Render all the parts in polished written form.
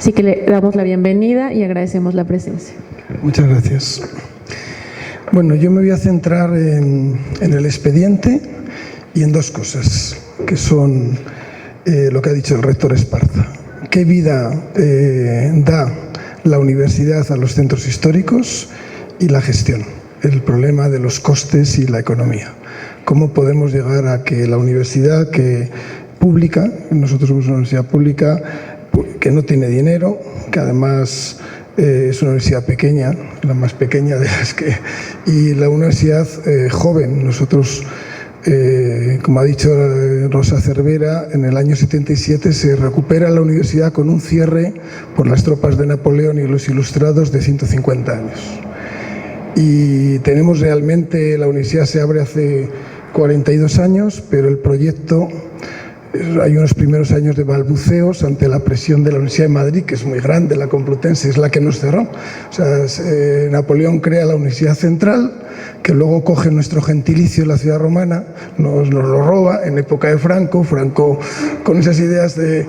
Así que le damos la bienvenida y agradecemos la presencia. Muchas gracias. Bueno, yo me voy a centrar en el expediente y en dos cosas, que son lo que ha dicho el rector Esparza. ¿Qué vida da la universidad a los centros históricos? Y la gestión, el problema de los costes y la economía. ¿Cómo podemos llegar a que la universidad pública, nosotros somos una universidad pública que no tiene dinero, que además es una universidad pequeña, la más pequeña de las que... y la universidad joven, nosotros... como ha dicho Rosa Cervera, en el año 77 se recupera la universidad con un cierre por las tropas de Napoleón y los ilustrados de 150 años. Y tenemos realmente, la universidad se abre hace 42 años, pero el proyecto, hay unos primeros años de balbuceos ante la presión de la Universidad de Madrid, que es muy grande, la Complutense es la que nos cerró. O sea, Napoleón crea la Universidad Central, que luego coge nuestro gentilicio, la ciudad romana, nos lo roba en época de Franco con esas ideas de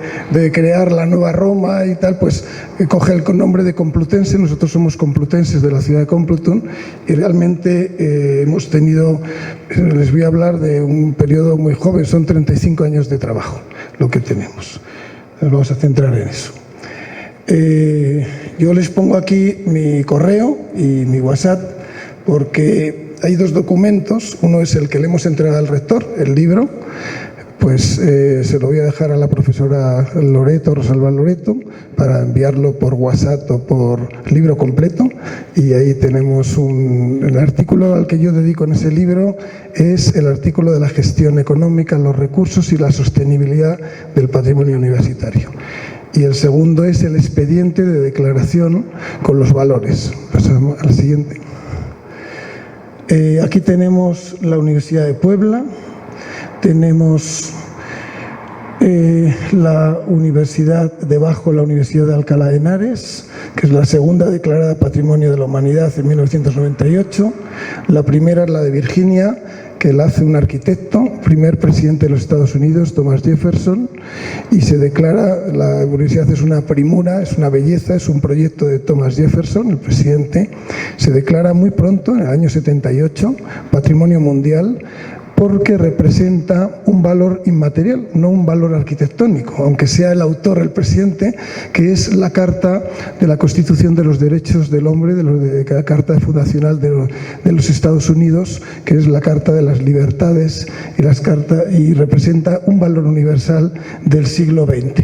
crear la nueva Roma y tal, pues coge el nombre de Complutense. Nosotros somos complutenses de la ciudad de Complutum y realmente hemos tenido, les voy a hablar de un periodo muy joven, son 35 años de trabajo lo que tenemos. Nos vamos a centrar en eso. Yo les pongo aquí mi correo y mi WhatsApp porque hay dos documentos. Uno es el que le hemos entregado al rector, el libro, pues se lo voy a dejar a la profesora Loreto, Rosalba Loreto, para enviarlo por WhatsApp o por libro completo. Y ahí tenemos el artículo al que yo dedico en ese libro, es el artículo de la gestión económica, los recursos y la sostenibilidad del patrimonio universitario. Y el segundo es el expediente de declaración con los valores. Pasamos a la siguiente. Aquí tenemos la Universidad de Puebla, tenemos la universidad debajo, la Universidad de Alcalá de Henares, que es la segunda declarada Patrimonio de la Humanidad en 1998. La primera es la de Virginia, que la hace un arquitecto, primer presidente de los Estados Unidos, Thomas Jefferson, y se declara, la universidad es una primura, es una belleza, es un proyecto de Thomas Jefferson, el presidente, se declara muy pronto, en el año 78, Patrimonio Mundial, porque representa un valor inmaterial, no un valor arquitectónico, aunque sea el autor, el presidente, que es la Carta de la Constitución de los Derechos del Hombre, de la Carta Fundacional de los Estados Unidos, que es la Carta de las Libertades y representa un valor universal del siglo XX.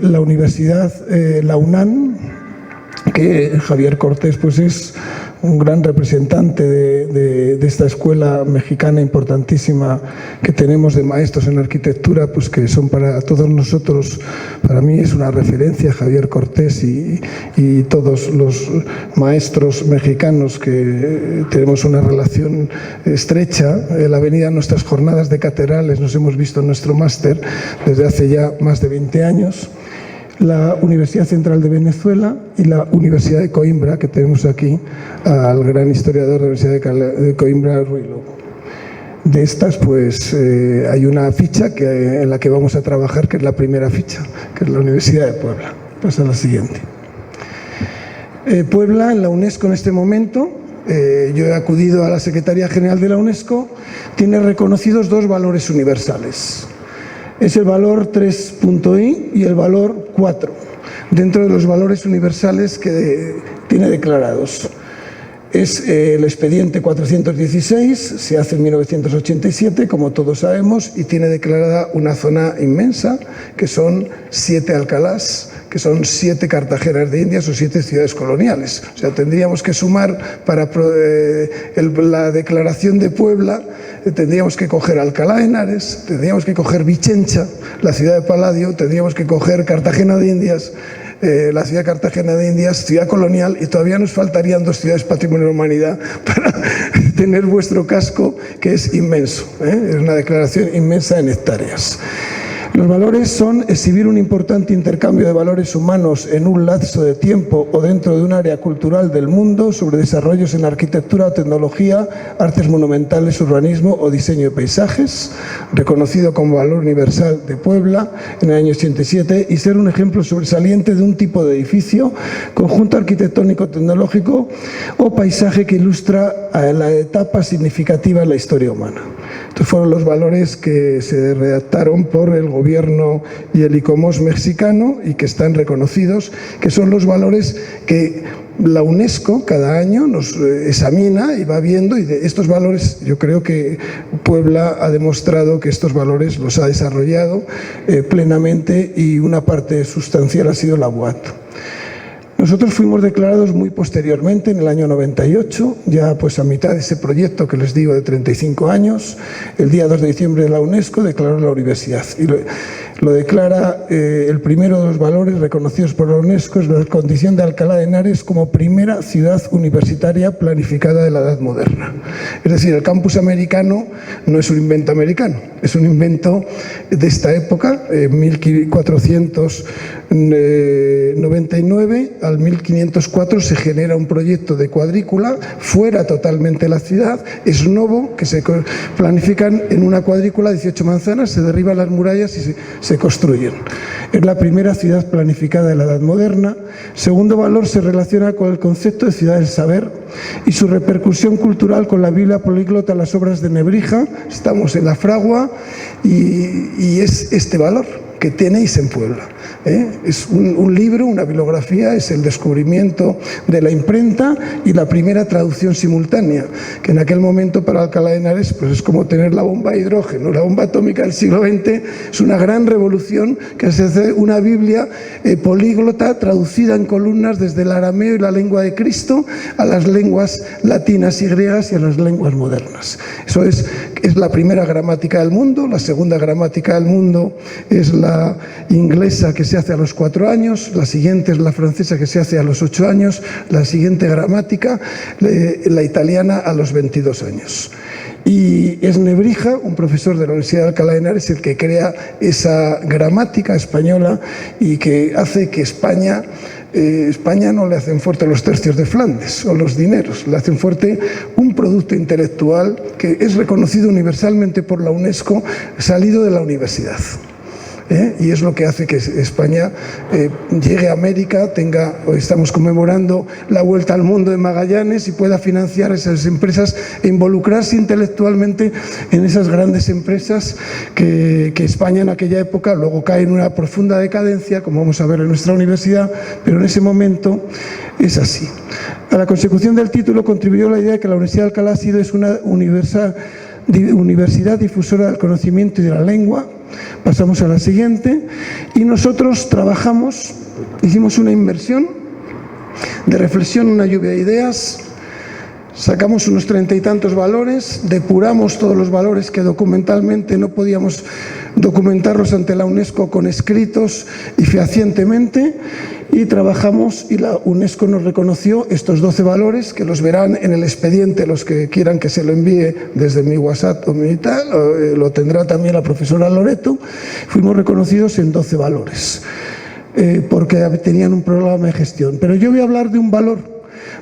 La universidad, la UNAM, que Javier Cortés pues es un gran representante de esta escuela mexicana importantísima que tenemos de maestros en arquitectura, pues que son para todos nosotros, para mí es una referencia Javier Cortés y todos los maestros mexicanos que tenemos una relación estrecha. Él ha venido a nuestras jornadas de catedrales, nos hemos visto en nuestro máster desde hace ya más de 20 años. La Universidad Central de Venezuela y la Universidad de Coimbra, que tenemos aquí al gran historiador de la Universidad de Coimbra, Ruy Lobo. De estas, pues hay una ficha en la que vamos a trabajar, que es la primera ficha, que es la Universidad de Puebla. Pasa a la siguiente. Puebla, en la UNESCO en este momento, yo he acudido a la Secretaría General de la UNESCO, tiene reconocidos dos valores universales. Es el valor 3.I y el valor 4, dentro de los valores universales que tiene declarados. Es el expediente 416, se hace en 1987, como todos sabemos, y tiene declarada una zona inmensa, que son 7 Alcalás, que son 7 Cartagenas de Indias o 7 ciudades coloniales. O sea, tendríamos que sumar para la declaración de Puebla, tendríamos que coger Alcalá de Henares, tendríamos que coger Vichencha, la ciudad de Palladio, tendríamos que coger Cartagena de Indias, la ciudad de Cartagena de Indias, ciudad colonial, y todavía nos faltarían 2 ciudades Patrimonio de la Humanidad para tener vuestro casco, que es inmenso, es una declaración inmensa en hectáreas. Los valores son exhibir un importante intercambio de valores humanos en un lapso de tiempo o dentro de un área cultural del mundo sobre desarrollos en arquitectura, tecnología, artes monumentales, urbanismo o diseño de paisajes, reconocido como valor universal de Puebla en el año 87, y ser un ejemplo sobresaliente de un tipo de edificio, conjunto arquitectónico, tecnológico o paisaje que ilustra la etapa significativa en la historia humana. Estos fueron los valores que se redactaron por el gobierno y el ICOMOS mexicano y que están reconocidos, que son los valores que la UNESCO cada año nos examina y va viendo, y de estos valores yo creo que Puebla ha demostrado que estos valores los ha desarrollado plenamente, y una parte sustancial ha sido la UAT. Nosotros fuimos declarados muy posteriormente, en el año 98, ya pues a mitad de ese proyecto que les digo de 35 años, el día 2 de diciembre de la UNESCO declaró la universidad. Y lo declara el primero de los valores reconocidos por la UNESCO, es la condición de Alcalá de Henares como primera ciudad universitaria planificada de la Edad Moderna. Es decir, el campus americano no es un invento americano, es un invento de esta época, 1499 al 1504 se genera un proyecto de cuadrícula fuera totalmente de la ciudad, es nuevo, que se planifican en una cuadrícula 18 manzanas, se derriban las murallas y se construyen. Es la primera ciudad planificada de la Edad Moderna. Segundo valor se relaciona con el concepto de ciudad del saber y su repercusión cultural con la Biblia políglota, las obras de Nebrija. Estamos en la fragua y es este valor que tenéis en Puebla. Es un libro, una bibliografía, es el descubrimiento de la imprenta y la primera traducción simultánea, que en aquel momento para Alcalá de Henares pues es como tener la bomba de hidrógeno, la bomba atómica del siglo XX. Es una gran revolución que se hace una Biblia políglota traducida en columnas desde el arameo y la lengua de Cristo a las lenguas latinas y griegas y a las lenguas modernas. Eso es la primera gramática del mundo. La segunda gramática del mundo es la inglesa, que se hace a los 4 años, la siguiente es la francesa, que se hace a los 8 años, la siguiente gramática, la italiana, a los 22 años. Y es Nebrija, un profesor de la Universidad de Alcalá de Henares, el que crea esa gramática española y que hace que España no le hacen fuerte los tercios de Flandes o los dineros, le hacen fuerte un producto intelectual que es reconocido universalmente por la UNESCO, salido de la universidad. Y es lo que hace que España llegue a América, hoy estamos conmemorando la vuelta al mundo de Magallanes, y pueda financiar esas empresas e involucrarse intelectualmente en esas grandes empresas que España en aquella época luego cae en una profunda decadencia, como vamos a ver en nuestra universidad, pero en ese momento es así. A la consecución del título contribuyó la idea de que la Universidad de Alcalá es una universidad difusora del conocimiento y de la lengua. Pasamos a la siguiente. Y nosotros hicimos una inversión de reflexión, una lluvia de ideas, sacamos unos 30 y tantos valores, depuramos todos los valores que documentalmente no podíamos documentarlos ante la UNESCO con escritos y fehacientemente, y trabajamos, y la UNESCO nos reconoció estos 12 valores, que los verán en el expediente los que quieran que se lo envíe desde mi WhatsApp o mi tal, lo tendrá también la profesora Loreto. Fuimos reconocidos en 12 valores porque tenían un programa de gestión. Pero yo voy a hablar de un valor.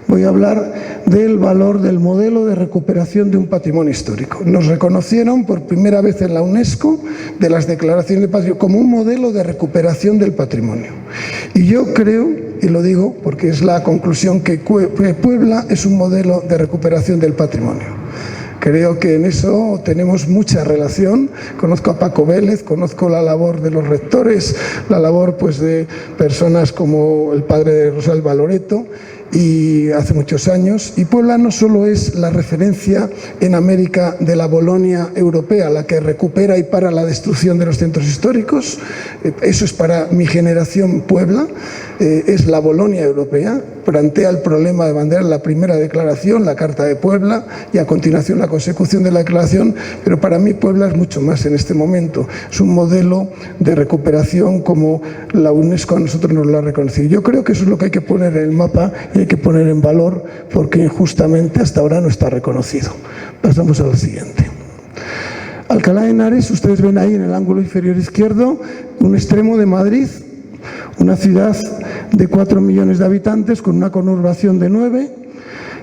Voy a hablar del valor del modelo de recuperación de un patrimonio histórico. Nos reconocieron por primera vez en la UNESCO, de las declaraciones de patrimonio, como un modelo de recuperación del patrimonio. Y yo creo, y lo digo porque es la conclusión, que Puebla es un modelo de recuperación del patrimonio. Creo que en eso tenemos mucha relación. Conozco a Paco Vélez, conozco la labor de los rectores, la labor pues de personas como el padre de Rosalba Loreto, y hace muchos años. Y Puebla no solo es la referencia en América de la Bolonia europea, la que recupera y para la destrucción de los centros históricos. Eso es para mi generación Puebla, es la Bolonia europea. Plantea el problema de bandera en la primera declaración, la Carta de Puebla, y a continuación la consecución de la declaración. Pero para mí Puebla es mucho más en este momento. Es un modelo de recuperación como la UNESCO a nosotros nos lo ha reconocido. Yo creo que eso es lo que hay que poner en el mapa y hay que poner en valor, porque injustamente hasta ahora no está reconocido. Pasamos a la siguiente. Alcalá de Henares, ustedes ven ahí en el ángulo inferior izquierdo, un extremo de Madrid, una ciudad de 4 millones de habitantes con una conurbación de 9.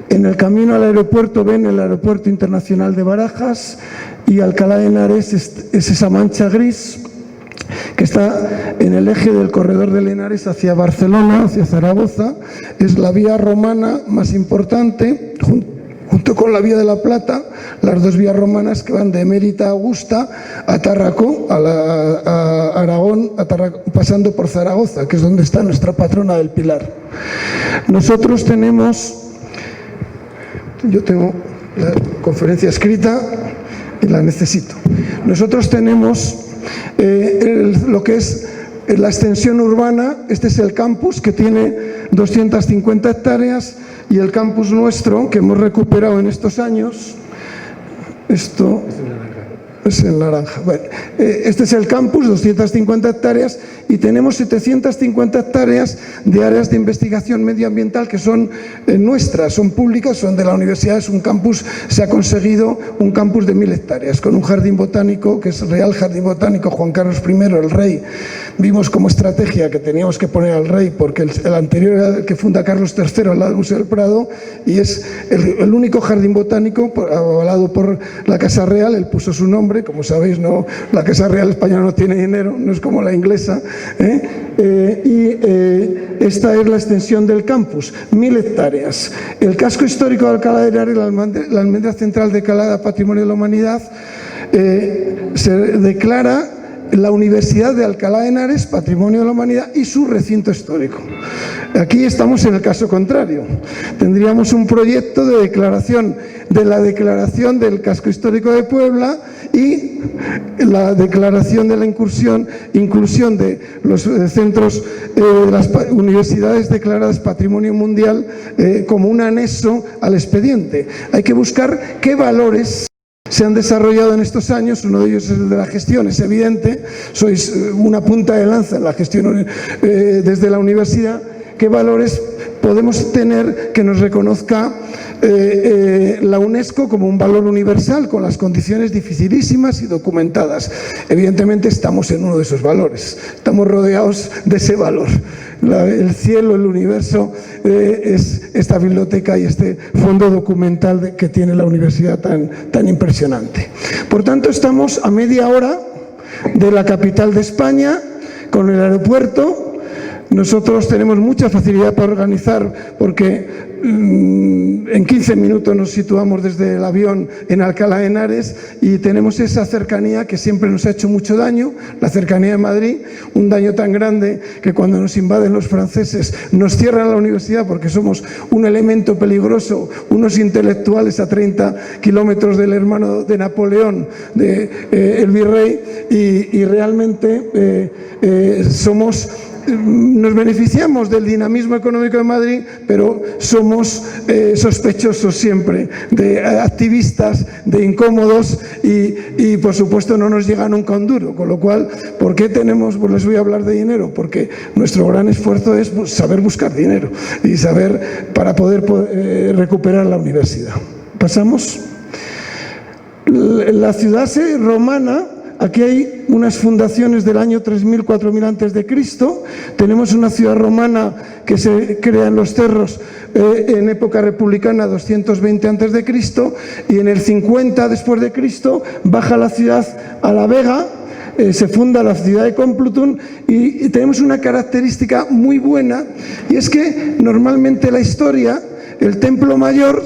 En el camino al aeropuerto ven el Aeropuerto Internacional de Barajas, y Alcalá de Henares es esa mancha gris que está en el eje del corredor de Henares hacia Barcelona, hacia Zaragoza. Es la vía romana más importante, junto con la Vía de la Plata, las dos vías romanas que van de Emérita a Augusta a Tárraco, a Aragón, pasando por Zaragoza, que es donde está nuestra patrona del Pilar. Nosotros tenemos, yo tengo la conferencia escrita y la necesito. Nosotros tenemos lo que es la extensión urbana. Este es el campus, que tiene 250 hectáreas, y el campus nuestro, que hemos recuperado en estos años, esto es en naranja. Bueno, este es el campus, 250 hectáreas, y tenemos 750 hectáreas de áreas de investigación medioambiental que son nuestras, son públicas, son de la universidad. Es un campus, se ha conseguido un campus de 1000 hectáreas, con un jardín botánico, que es el Real Jardín Botánico Juan Carlos I, el rey. Vimos como estrategia que teníamos que poner al rey, porque el anterior era el que funda Carlos III, al lado del Museo del Prado, y es el único jardín botánico avalado por la Casa Real. Él puso su nombre. Como sabéis, no, la Casa Real española no tiene dinero, no es como la inglesa, esta es la extensión del campus, 1000 hectáreas. El casco histórico de Alcalá de Henares, la almendra central declarada Patrimonio de la Humanidad, se declara la Universidad de Alcalá de Henares Patrimonio de la Humanidad y su recinto histórico. Aquí estamos en el caso contrario. Tendríamos un proyecto de declaración de la declaración del casco histórico de Puebla y la declaración de la inclusión de los centros de las universidades declaradas Patrimonio Mundial como un anexo al expediente. Hay que buscar qué valores se han desarrollado en estos años. Uno de ellos es el de la gestión, es evidente, sois una punta de lanza en la gestión desde la universidad. ¿Qué valores podemos tener que nos reconozca la UNESCO como un valor universal, con las condiciones dificilísimas y documentadas? Evidentemente estamos en uno de esos valores, estamos rodeados de ese valor. El cielo, el universo, es esta biblioteca y este fondo documental que tiene la universidad tan impresionante. Por tanto, estamos a media hora de la capital de España, con el aeropuerto. Nosotros tenemos mucha facilidad para organizar, porque en 15 minutos nos situamos desde el avión en Alcalá de Henares, y tenemos esa cercanía que siempre nos ha hecho mucho daño, la cercanía de Madrid, un daño tan grande que cuando nos invaden los franceses nos cierran la universidad porque somos un elemento peligroso, unos intelectuales a 30 kilómetros del hermano de Napoleón, el virrey, y realmente nos beneficiamos del dinamismo económico de Madrid, pero somos sospechosos siempre de activistas, de incómodos, y por supuesto no nos llega nunca un duro. Con lo cual, ¿por qué tenemos? Pues les voy a hablar de dinero, porque nuestro gran esfuerzo es saber buscar dinero y saber para poder recuperar la universidad. Pasamos. La ciudad romana. Aquí hay unas fundaciones del año 3000, 4000 antes de Cristo. Tenemos una ciudad romana que se crea en los cerros en época republicana, 220 antes de Cristo, y en el 50 después de Cristo baja la ciudad a la Vega. Se funda la ciudad de Complutum, y tenemos una característica muy buena, y es que normalmente la historia, el templo mayor,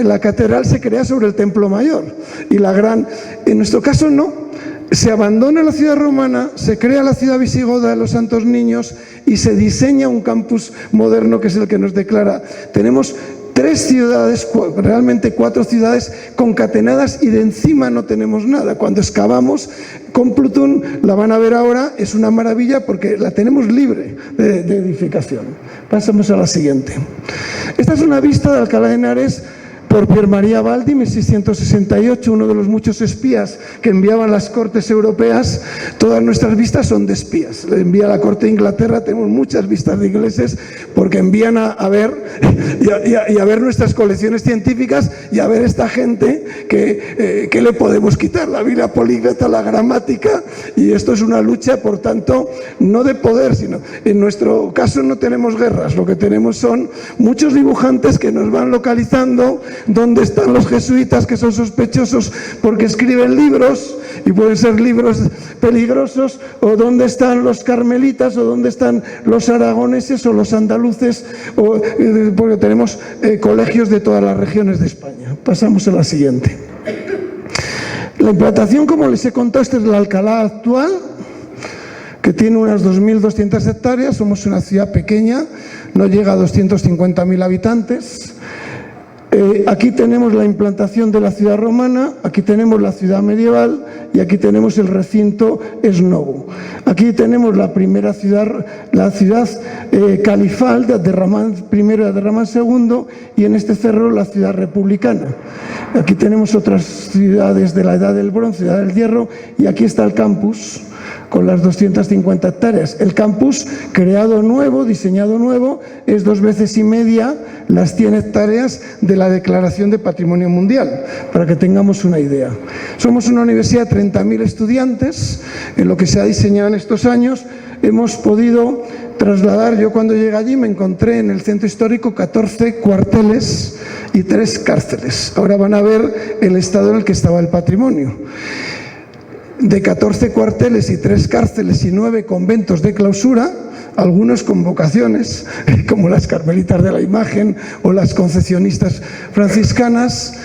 la catedral se crea sobre el templo mayor, y en nuestro caso no. Se abandona la ciudad romana, se crea la ciudad visigoda de los Santos Niños y se diseña un campus moderno, que es el que nos declara. Tenemos 3 ciudades, realmente 4 ciudades concatenadas, y de encima no tenemos nada. Cuando excavamos Complutum, la van a ver ahora, es una maravilla porque la tenemos libre de edificación. Pasamos a la siguiente. Esta es una vista de Alcalá de Henares por Pier Maria Baldi, 1668, uno de los muchos espías que enviaban las cortes europeas. Todas nuestras vistas son de espías. Le envía la corte de Inglaterra, tenemos muchas vistas de ingleses porque envían a ver y a ver nuestras colecciones científicas y a ver esta gente que le podemos quitar, la Biblia políglota, la gramática, y esto es una lucha, por tanto, no de poder, sino en nuestro caso no tenemos guerras, lo que tenemos son muchos dibujantes que nos van localizando dónde están los jesuitas que son sospechosos porque escriben libros y pueden ser libros peligrosos, o dónde están los carmelitas, o dónde están los aragoneses o los andaluces, porque tenemos colegios de todas las regiones de España. Pasamos a la siguiente. La implantación, como les he contado, esta es la Alcalá actual, que tiene unas 2.200 hectáreas. Somos una ciudad pequeña, no llega a 250.000 habitantes. Aquí tenemos la implantación de la ciudad romana, aquí tenemos la ciudad medieval y aquí tenemos el recinto Esnovo. Aquí tenemos la primera ciudad, la ciudad califal de Abderramán I y Abderramán II, y en este cerro la ciudad republicana. Aquí tenemos otras ciudades de la Edad del Bronce, Edad del Hierro, y aquí está el campus con las 250 hectáreas. El campus creado nuevo, diseñado nuevo, es 2 veces y media las 100 hectáreas de la Declaración de Patrimonio Mundial, para que tengamos una idea. Somos una universidad de 30.000 estudiantes. En lo que se ha diseñado en estos años hemos podido trasladar, yo cuando llegué allí me encontré en el centro histórico 14 cuarteles y 3 cárceles. Ahora van a ver el estado en el que estaba el patrimonio. De 14 cuarteles y 3 cárceles y 9 conventos de clausura, algunos con vocaciones, como las Carmelitas de la Imagen o las Concepcionistas franciscanas,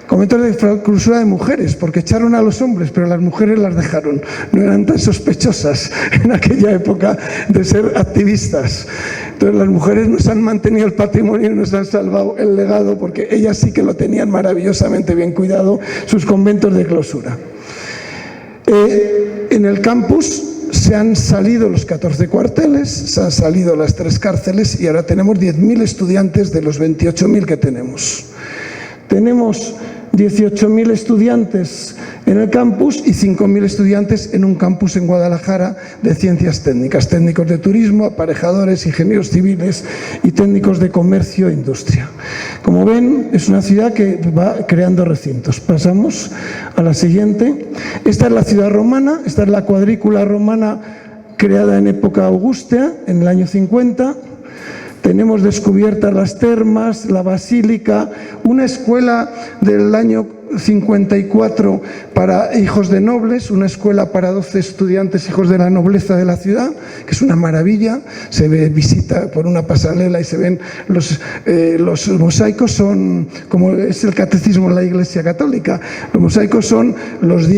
conventos de clausura de mujeres, porque echaron a los hombres, pero las mujeres las dejaron. No eran tan sospechosas en aquella época de ser activistas. Entonces las mujeres nos han mantenido el patrimonio y nos han salvado el legado, porque ellas sí que lo tenían maravillosamente bien cuidado, sus conventos de clausura. En el campus se han salido los 14 cuarteles, se han salido las 3 cárceles y ahora tenemos 10.000 estudiantes de los 28.000 que tenemos. Tenemos 18.000 estudiantes en el campus y 5.000 estudiantes en un campus en Guadalajara de ciencias técnicas, técnicos de turismo, aparejadores, ingenieros civiles y técnicos de comercio e industria. Como ven, es una ciudad que va creando recintos. Pasamos a la siguiente. Esta es la ciudad romana, esta es la cuadrícula romana creada en época augustea, en el año 50. Tenemos descubiertas las termas, la basílica, una escuela del año 54 para hijos de nobles, una escuela para 12 estudiantes hijos de la nobleza de la ciudad, que es una maravilla. Se visita por una pasarela y se ven los mosaicos, son como es el catecismo en la Iglesia Católica. Los mosaicos son los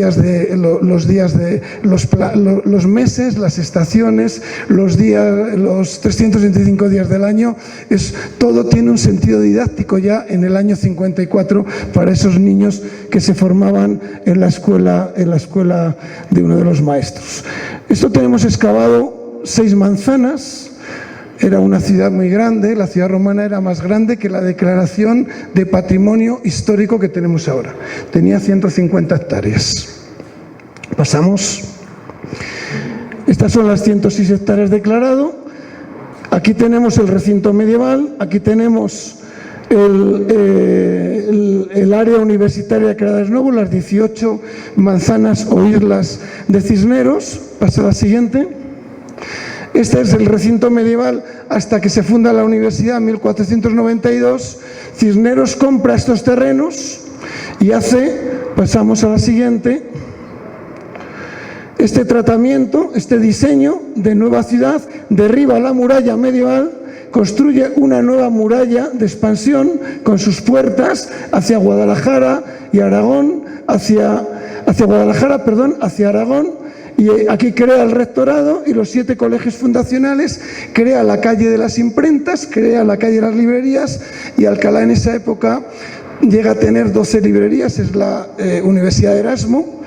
meses, las estaciones, los 365 días del año. Todo tiene un sentido didáctico ya en el año 54 para esos niños que se formaban en la escuela de uno de los maestros. Esto tenemos excavado 6 manzanas. Era una ciudad muy grande, la ciudad romana era más grande que la declaración de patrimonio histórico que tenemos ahora. Tenía 150 hectáreas. Pasamos. Estas son las 106 hectáreas declarado. Aquí tenemos el recinto medieval, aquí tenemos el área universitaria creada de nuevo, las 18 manzanas o islas de Cisneros. Pasa a la siguiente. Este es el recinto medieval hasta que se funda la universidad en 1492. Cisneros compra estos terrenos y pasamos a la siguiente, este tratamiento, este diseño de nueva ciudad, derriba la muralla medieval, construye una nueva muralla de expansión con sus puertas hacia Guadalajara y Aragón, hacia Aragón, y aquí crea el rectorado y los 7 colegios fundacionales, crea la calle de las imprentas, crea la calle de las librerías, y Alcalá en esa época llega a tener 12 librerías. Es la Universidad de Erasmo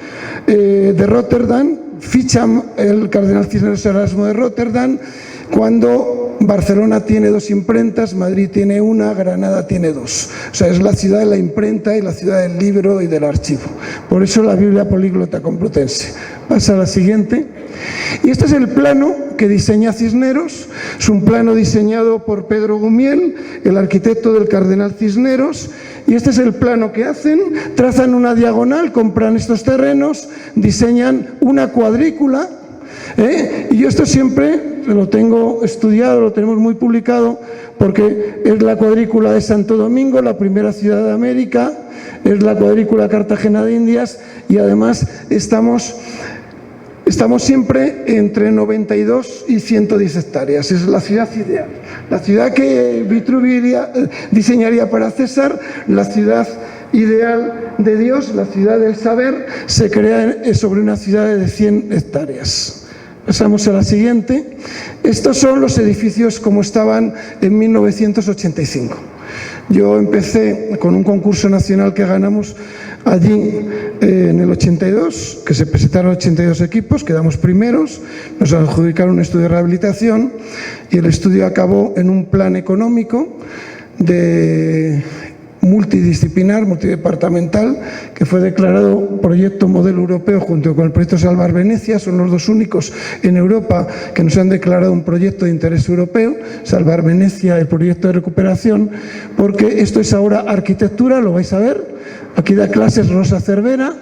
de Rotterdam, ficha el cardenal Cisneros Erasmo de Rotterdam, cuando Barcelona tiene 2 imprentas, Madrid tiene 1, Granada tiene 2. O sea, es la ciudad de la imprenta y la ciudad del libro y del archivo. Por eso la Biblia Políglota Complutense. Pasa a la siguiente. Y este es el plano que diseña Cisneros. Es un plano diseñado por Pedro Gumiel, el arquitecto del cardenal Cisneros. Y este es el plano que hacen. Trazan una diagonal, compran estos terrenos, diseñan una cuadrícula. Y yo esto siempre lo tengo estudiado, lo tenemos muy publicado, porque es la cuadrícula de Santo Domingo, la primera ciudad de América, es la cuadrícula Cartagena de Indias, y además estamos siempre entre 92 y 110 hectáreas. Es la ciudad ideal. La ciudad que Vitruvi diseñaría para César, la ciudad ideal de Dios, la ciudad del saber, se crea sobre una ciudad de 100 hectáreas. Pasamos a la siguiente. Estos son los edificios como estaban en 1985. Yo empecé con un concurso nacional que ganamos allí en el 82, que se presentaron 82 equipos, quedamos primeros, nos adjudicaron un estudio de rehabilitación y el estudio acabó en un plan económico multidisciplinar, multidepartamental, que fue declarado proyecto modelo europeo junto con el proyecto Salvar Venecia. Son los 2 únicos en Europa que nos han declarado un proyecto de interés europeo, Salvar Venecia, el proyecto de recuperación, porque esto es ahora arquitectura, lo vais a ver. Aquí da clases Rosa Cervera.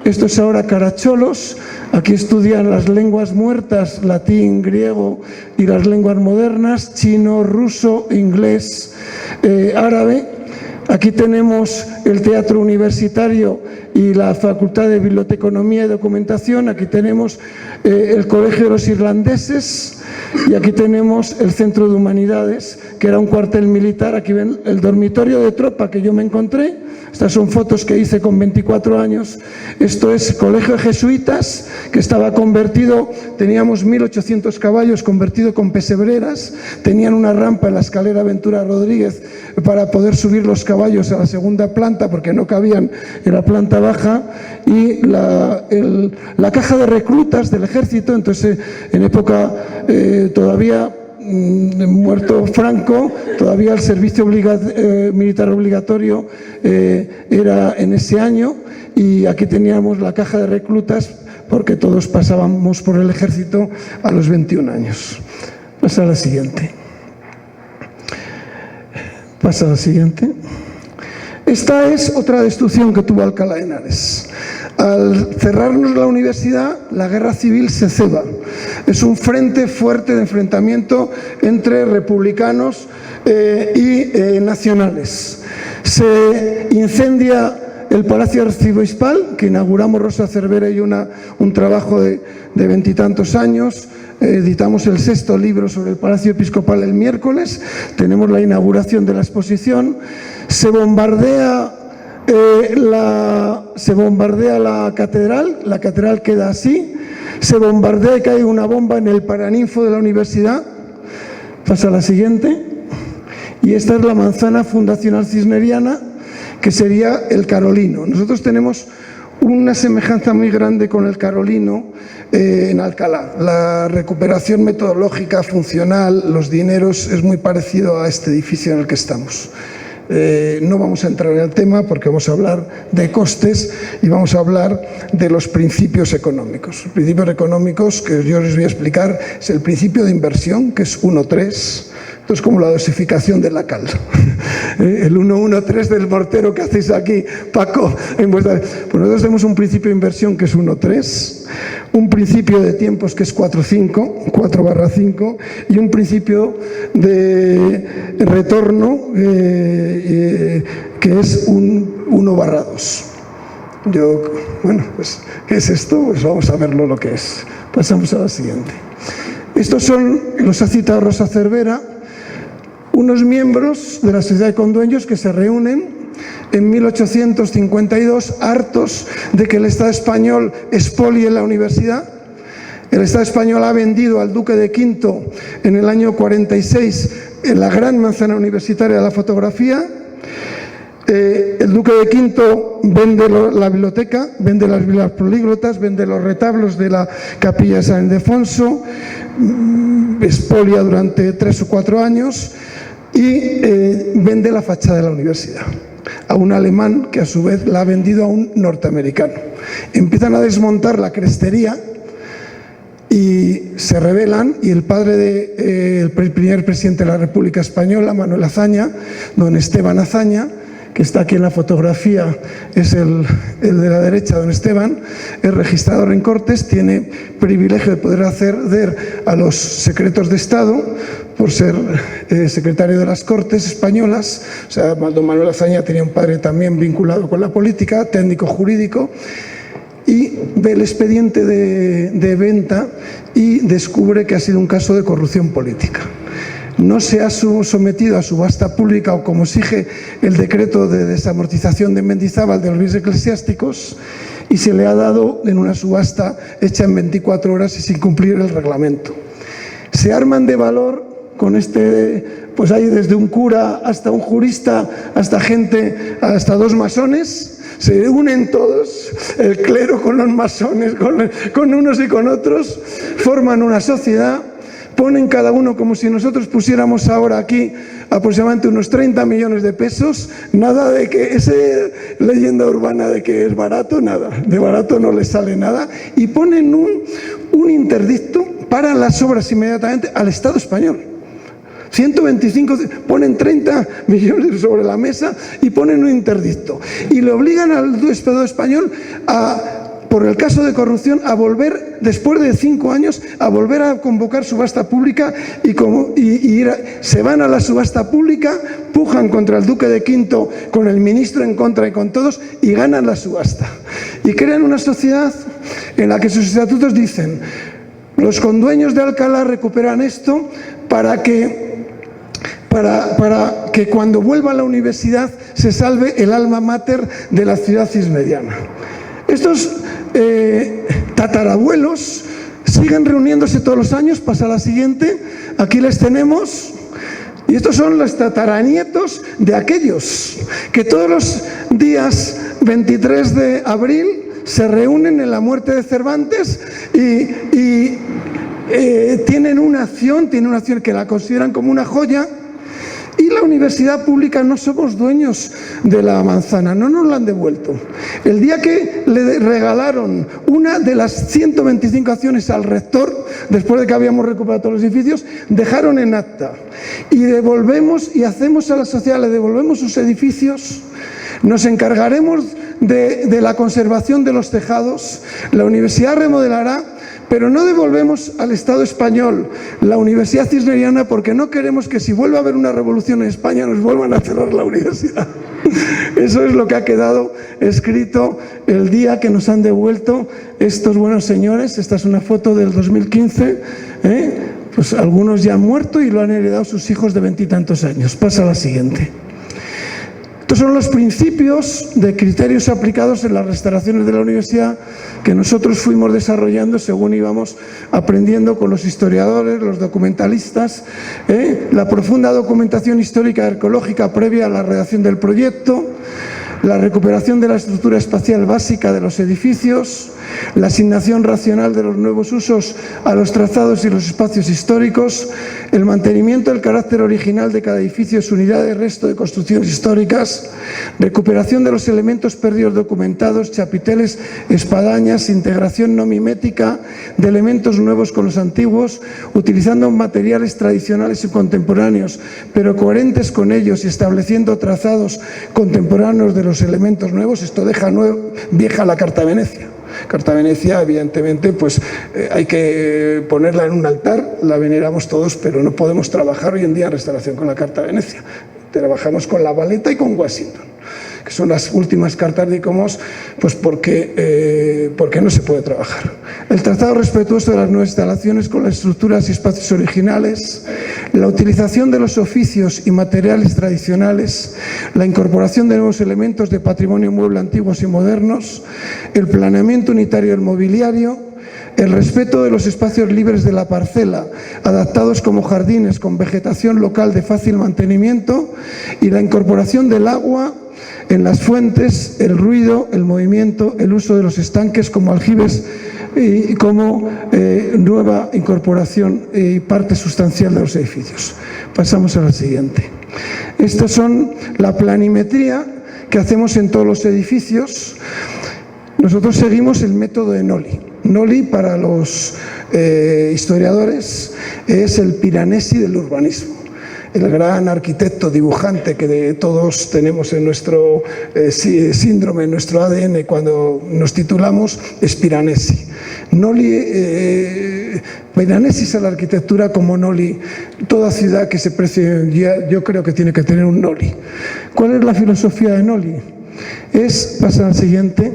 Esto es ahora Caracholos. Aquí estudian las lenguas muertas, latín, griego y las lenguas modernas, chino, ruso, inglés, árabe. Aquí tenemos el Teatro Universitario y la Facultad de Biblioteconomía y Documentación. Aquí tenemos el Colegio de los Irlandeses y aquí tenemos el Centro de Humanidades, que era un cuartel militar. Aquí ven el dormitorio de tropa que yo me encontré. Estas son fotos que hice con 24 años. Esto es Colegio de Jesuitas, que estaba convertido, teníamos 1.800 caballos convertido con pesebreras. Tenían una rampa en la escalera Ventura Rodríguez para poder subir los caballos a la segunda planta porque no cabían en la planta baja. Y la caja de reclutas del ejército, entonces en época todavía muerto Franco, todavía el servicio militar obligatorio era en ese año, y aquí teníamos la caja de reclutas porque todos pasábamos por el ejército a los 21 años. Pasa a la siguiente. Pasa a la siguiente. Esta es otra destrucción que tuvo Alcalá de Henares. Al cerrarnos la universidad, la guerra civil se ceba. Es un frente fuerte de enfrentamiento entre republicanos y nacionales. Se incendia el Palacio Arzobispal, que inauguramos Rosa Cervera y un trabajo de 20 y tantos años. Editamos el 6º libro sobre el Palacio Episcopal el miércoles. Tenemos la inauguración de la exposición. Se bombardea la catedral queda así, se bombardea y cae una bomba en el paraninfo de la universidad. Pasa a la siguiente. Y esta es la manzana fundacional cisneriana, que sería el Carolino. Nosotros tenemos una semejanza muy grande con el Carolino en Alcalá. La recuperación metodológica, funcional, los dineros, es muy parecido a este edificio en el que estamos. No vamos a entrar en el tema porque vamos a hablar de costes y vamos a hablar de los principios económicos. Los principios económicos que yo les voy a explicar es el principio de inversión, que es 1,3. Esto es como la dosificación de la cal. El 1,13 del mortero que hacéis aquí, Paco. Pues nosotros tenemos un principio de inversión que es 1,3, un principio de tiempos que es 4/5 y un principio de retorno que es un 1/2. Pues, ¿qué es esto? Pues vamos a verlo lo que es. Pasamos a la siguiente. Estos son, los ha citado Rosa Cervera, unos miembros de la Sociedad de Condueños que se reúnen en 1852, hartos de que el Estado español expolie la universidad. El Estado español ha vendido al duque de Quinto en el año 46 en la gran manzana universitaria de la fotografía. El duque de Quinto vende la biblioteca, vende las Biblias políglotas, vende los retablos de la capilla de San Ildefonso, expolia durante 3 o 4 años y vende la fachada de la universidad a un alemán que a su vez la ha vendido a un norteamericano. Empiezan a desmontar la crestería y se rebelan, y el padre del primer presidente de la República Española, Manuel Azaña, don Esteban Azaña, que está aquí en la fotografía, es el de la derecha, don Esteban, es registrador en Cortes, tiene privilegio de poder acceder a los secretos de Estado por ser secretario de las Cortes españolas. O sea, don Manuel Azaña tenía un padre también vinculado con la política, técnico jurídico, y ve el expediente de venta y descubre que ha sido un caso de corrupción política. No se ha sometido a subasta pública, o como exige el decreto de desamortización de Mendizábal de los bienes eclesiásticos, y se le ha dado en una subasta hecha en 24 horas y sin cumplir el reglamento. Se arman de valor con pues hay desde un cura hasta un jurista, hasta hasta 2 masones. Se unen todos, el clero con los masones, con unos y con otros, forman una sociedad, ponen cada uno, como si nosotros pusiéramos ahora aquí aproximadamente unos 30 millones de pesos, nada de que esa leyenda urbana de que es barato, nada, de barato no les sale nada, y ponen un interdicto para las obras inmediatamente al Estado español. 125, ponen 30 millones sobre la mesa y ponen un interdicto. Y le obligan al Estado español por el caso de corrupción, a volver, después de 5 años, a volver a convocar subasta pública se van a la subasta pública, pujan contra el duque de Quinto, con el ministro en contra y con todos, y ganan la subasta. Y crean una sociedad en la que sus estatutos dicen: los condueños de Alcalá recuperan esto para que cuando vuelva a la universidad se salve el alma mater de la ciudad cisneriana. Estos tatarabuelos siguen reuniéndose todos los años. Pasa la siguiente, aquí les tenemos, y estos son los tataranietos de aquellos que todos los días 23 de abril se reúnen en la muerte de Cervantes y tienen una acción que la consideran como una joya. Y la universidad pública no somos dueños de la manzana, no nos la han devuelto. El día que le regalaron una de las 125 acciones al rector, después de que habíamos recuperado todos los edificios, dejaron en acta. Y devolvemos, y hacemos a la sociedad, le devolvemos sus edificios, nos encargaremos de la conservación de los tejados, la universidad remodelará, pero no devolvemos al Estado español la Universidad Cisneriana, porque no queremos que, si vuelve a haber una revolución en España, nos vuelvan a cerrar la universidad. Eso es lo que ha quedado escrito el día que nos han devuelto estos buenos señores. Esta es una foto del 2015, pues algunos ya han muerto y lo han heredado sus hijos de 20 y tantos años. Pasa a la siguiente. Estos son los principios de criterios aplicados en las restauraciones de la universidad que nosotros fuimos desarrollando según íbamos aprendiendo con los historiadores, los documentalistas, la profunda documentación histórica y arqueológica previa a la redacción del proyecto, la recuperación de la estructura espacial básica de los edificios, la asignación racional de los nuevos usos a los trazados y los espacios históricos, el mantenimiento del carácter original de cada edificio, su unidad de resto de construcciones históricas, recuperación de los elementos perdidos documentados, chapiteles, espadañas, integración no mimética de elementos nuevos con los antiguos, utilizando materiales tradicionales y contemporáneos, pero coherentes con ellos, y estableciendo trazados contemporáneos de los elementos nuevos. Esto deja vieja la Carta de Venecia. Carta de Venecia, evidentemente, pues hay que ponerla en un altar, la veneramos todos, pero no podemos trabajar hoy en día en restauración con la Carta de Venecia. Trabajamos con la Valeta y con Washington, que son las últimas cartas de ICOMOS, pues porque no se puede trabajar. El trazado respetuoso de las nuevas instalaciones con las estructuras y espacios originales, la utilización de los oficios y materiales tradicionales, la incorporación de nuevos elementos de patrimonio mueble antiguos y modernos, el planeamiento unitario del mobiliario, el respeto de los espacios libres de la parcela, adaptados como jardines con vegetación local de fácil mantenimiento, y la incorporación del agua en las fuentes, el ruido, el movimiento, el uso de los estanques como aljibes y como nueva incorporación y parte sustancial de los edificios. Pasamos a la siguiente. Estas son la planimetría que hacemos en todos los edificios. Nosotros seguimos el método de Noli. Noli, para los historiadores, es el Piranesi del urbanismo. El gran arquitecto, dibujante que todos tenemos en nuestro síndrome, en nuestro ADN cuando nos titulamos, es Piranesi. Piranesi es la arquitectura como Noli. Toda ciudad que se precie, yo creo que tiene que tener un Noli. ¿Cuál es la filosofía de Noli? Pasa al siguiente,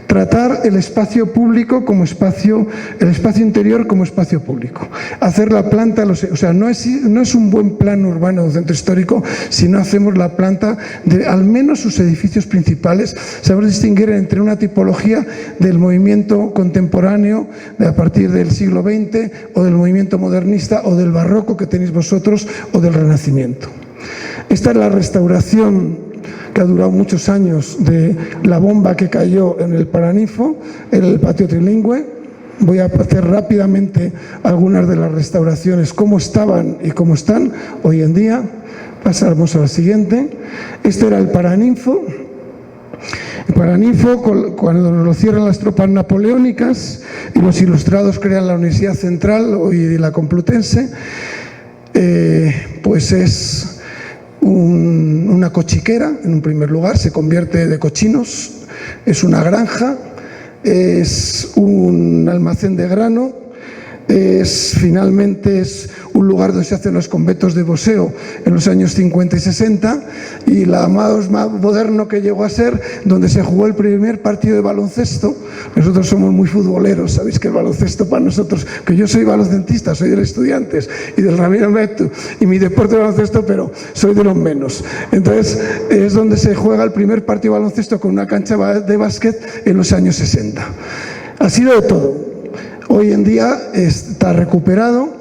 tratar el espacio público como espacio, el espacio interior como espacio público. Hacer la planta, o sea, no es un buen plan urbano de un centro histórico si no hacemos la planta de al menos sus edificios principales. Sabemos distinguir entre una tipología del movimiento contemporáneo a partir del siglo XX o del movimiento modernista o del barroco que tenéis vosotros o del Renacimiento. Esta es la restauración que ha durado muchos años de la bomba que cayó en el Paraninfo, en el patio trilingüe. Voy a hacer rápidamente algunas de las restauraciones, cómo estaban y cómo están hoy en día. Pasamos a la siguiente. Este era el Paraninfo. El Paraninfo, cuando lo cierran las tropas napoleónicas y los ilustrados crean la Universidad Central, hoy la Complutense, pues es una cochiquera, en un primer lugar, se convierte de cochinos, es una granja, es un almacén de grano, finalmente es un lugar donde se hacen los conventos de boxeo en los años 50 y 60 y la más moderno que llegó a ser donde se jugó el primer partido de baloncesto. Nosotros somos muy futboleros, sabéis que el baloncesto para nosotros, que yo soy baloncestista, soy de Estudiantes y del Ramiro Metu y mi deporte de baloncesto, pero soy de los menos. Entonces es donde se juega el primer partido de baloncesto con una cancha de básquet en los años 60. Ha sido de todo. Hoy en día está recuperado,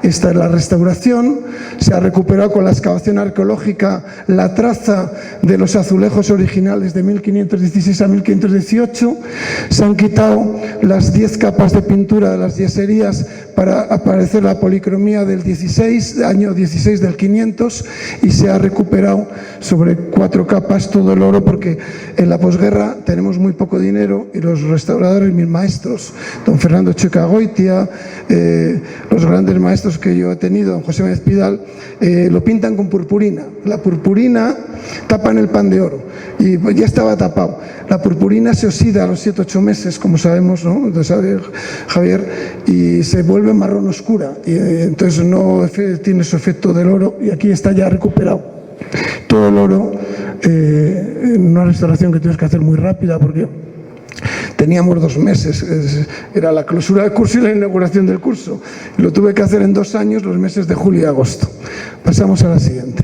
esta es la restauración, se ha recuperado con la excavación arqueológica la traza de los azulejos originales de 1516 a 1518, se han quitado las 10 capas de pintura de las yeserías para aparecer la policromía del año 16 del 500 y se ha recuperado sobre 4 capas todo el oro porque en la posguerra tenemos muy poco dinero y los restauradores, mis maestros, don Fernando Checagoitia, los grandes maestros que yo he tenido, don José Méndez Pidal, lo pintan con purpurina. La purpurina tapa en el pan de oro y pues ya estaba tapado. La purpurina se oxida a los 7-8 meses, como sabemos, ¿no? Entonces, Javier, y se vuelve marrón oscura y entonces no tiene su efecto del oro y aquí está ya recuperado todo el oro en una restauración que tienes que hacer muy rápida porque teníamos 2 meses, era la clausura del curso y la inauguración del curso. Lo tuve que hacer en 2 años, los meses de julio y agosto. Pasamos a la siguiente.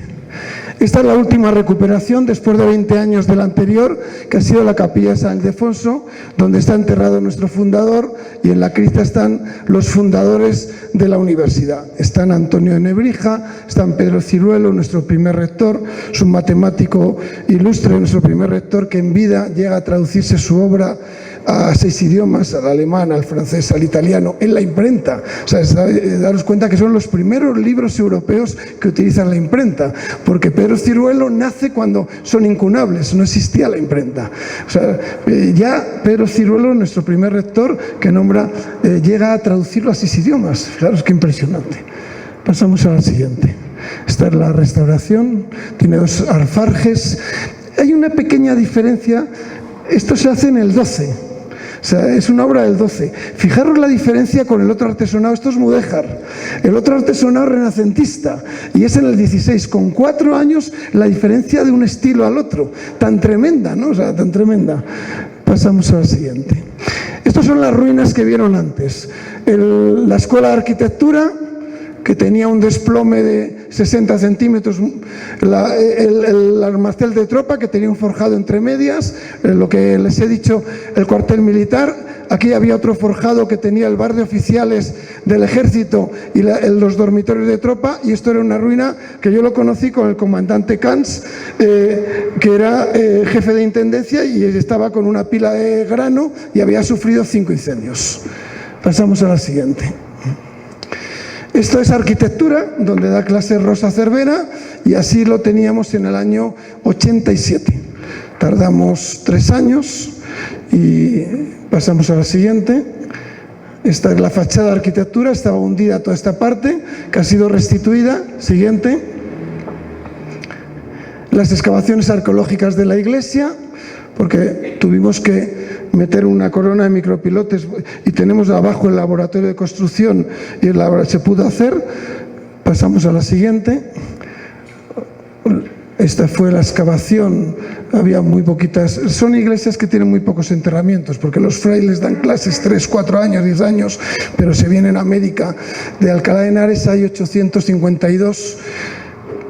Esta es la última recuperación después de 20 años de la anterior, que ha sido la capilla de San Ildefonso, donde está enterrado nuestro fundador y en la cripta están los fundadores de la universidad. Están Antonio de Nebrija, están Pedro Ciruelo, nuestro primer rector, es un matemático ilustre, nuestro primer rector que en vida llega a traducirse su obra a 6 idiomas, al alemán, al francés, al italiano, en la imprenta. O sea, daros cuenta que son los primeros libros europeos que utilizan la imprenta, porque Pedro Ciruelo nace cuando son incunables, no existía la imprenta. O sea, ya Pedro Ciruelo, nuestro primer rector, que nombra, llega a traducirlo a 6 idiomas. Claro, es que impresionante. Pasamos a la siguiente. Esta es la restauración, tiene 2 alfarjes. Hay una pequeña diferencia, esto se hace en el 12. O sea, es una obra del 12. Fijaros la diferencia con el otro artesonado. Esto es mudéjar. El otro artesonado renacentista. Y es en el 16. Con 4 años la diferencia de un estilo al otro. Tan tremenda, ¿no? O sea, tan tremenda. Pasamos a la siguiente. Estas son las ruinas que vieron antes. La Escuela de Arquitectura, que tenía un desplome de 60 centímetros el armacel de tropa, que tenía un forjado entre medias, lo que les he dicho, el cuartel militar. Aquí había otro forjado que tenía el bar de oficiales del ejército y los dormitorios de tropa, y esto era una ruina que yo lo conocí con el comandante Kans, que era jefe de intendencia y estaba con una pila de grano y había sufrido 5 incendios. Pasamos a la siguiente. Esto es arquitectura, donde da clase Rosa Cervera, y así lo teníamos en el año 87. Tardamos 3 años y pasamos a la siguiente. Esta es la fachada de arquitectura, estaba hundida toda esta parte, que ha sido restituida. Siguiente. Las excavaciones arqueológicas de la iglesia, porque tuvimos que meter una corona de micropilotes y tenemos abajo el laboratorio de construcción y se pudo hacer. Pasamos a la siguiente. Esta fue la excavación, había muy poquitas, son iglesias que tienen muy pocos enterramientos, porque los frailes dan clases 3, 4 años, 10 años, pero se vienen a América. De Alcalá de Henares hay 852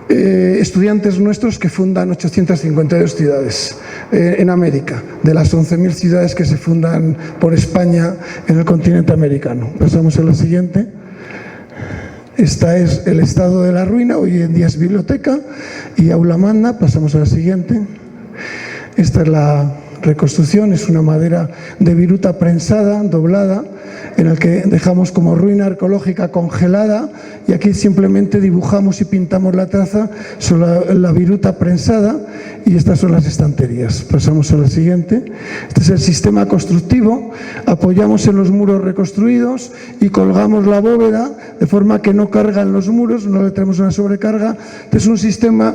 estudiantes nuestros que fundan 852 ciudades en América, de las 11.000 ciudades que se fundan por España en el continente americano. Pasamos a la siguiente. Esta es el estado de la ruina, hoy en día es biblioteca y aula magna. Pasamos a la siguiente. Esta es la reconstrucción, es una madera de viruta prensada, doblada, en el que dejamos como ruina arqueológica congelada, y aquí simplemente dibujamos y pintamos la traza sobre la viruta prensada, y estas son las estanterías. Pasamos a la siguiente. Este es el sistema constructivo. Apoyamos en los muros reconstruidos y colgamos la bóveda de forma que no cargan los muros, no le tenemos una sobrecarga. Este es un sistema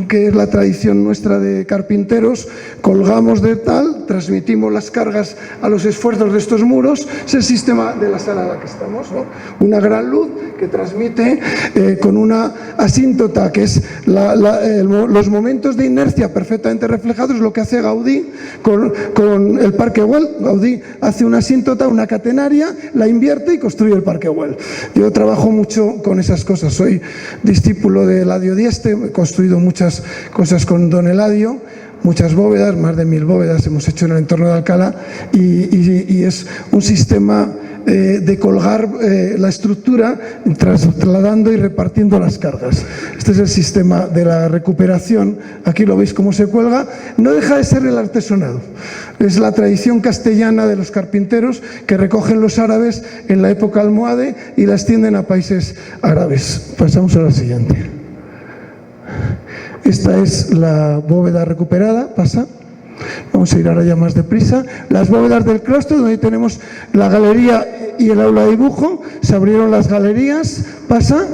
que es la tradición nuestra de carpinteros. Colgamos de tal, transmitimos las cargas a los esfuerzos de estos muros. Es el sistema de la sala en la que estamos, ¿no? Una gran luz que transmite con una asíntota, que es los momentos de inercia perfectamente reflejados, lo que hace Gaudí con el Parque Güell. Gaudí hace una asíntota, una catenaria, la invierte y construye el Parque Güell. Yo trabajo mucho con esas cosas, soy discípulo de Eladio Dieste, he construido muchas cosas con don Eladio, muchas bóvedas, más de 1000 bóvedas hemos hecho en el entorno de Alcalá, y es un sistema de colgar la estructura, trasladando y repartiendo las cargas. Este es el sistema de la recuperación. Aquí lo veis cómo se cuelga. No deja de ser el artesonado. Es la tradición castellana de los carpinteros que recogen los árabes en la época almohade y la extienden a países árabes. Pasamos a la siguiente. Esta es la bóveda recuperada. Pasa. Vamos a ir ahora ya más deprisa. Las bóvedas del claustro, donde tenemos la galería y el aula de dibujo. Se abrieron las galerías. Pasa.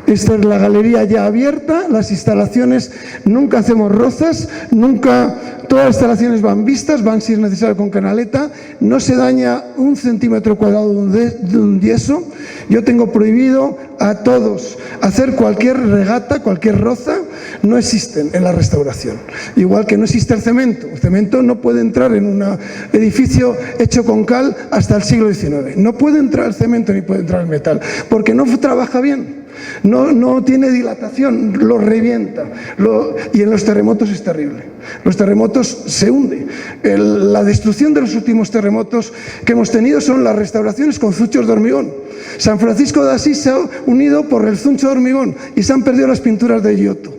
Esta es la galería ya abierta. Las instalaciones, nunca hacemos rozas, nunca. Todas las instalaciones van vistas, van si es necesario con canaleta. No se daña 1 centímetro cuadrado de un yeso. Yo tengo prohibido a todos hacer cualquier regata, cualquier roza. No existen en la restauración. Igual que no existe el cemento. El cemento no puede entrar en un edificio hecho con cal hasta el siglo XIX. No puede entrar el cemento ni puede entrar el metal, porque no trabaja bien. No tiene dilatación, lo revienta. Y en los terremotos es terrible. Los terremotos se hunde. La destrucción de los últimos terremotos que hemos tenido son las restauraciones con zuchos de hormigón. San Francisco de Asís se ha unido por el zuncho de hormigón y se han perdido las pinturas de Giotto.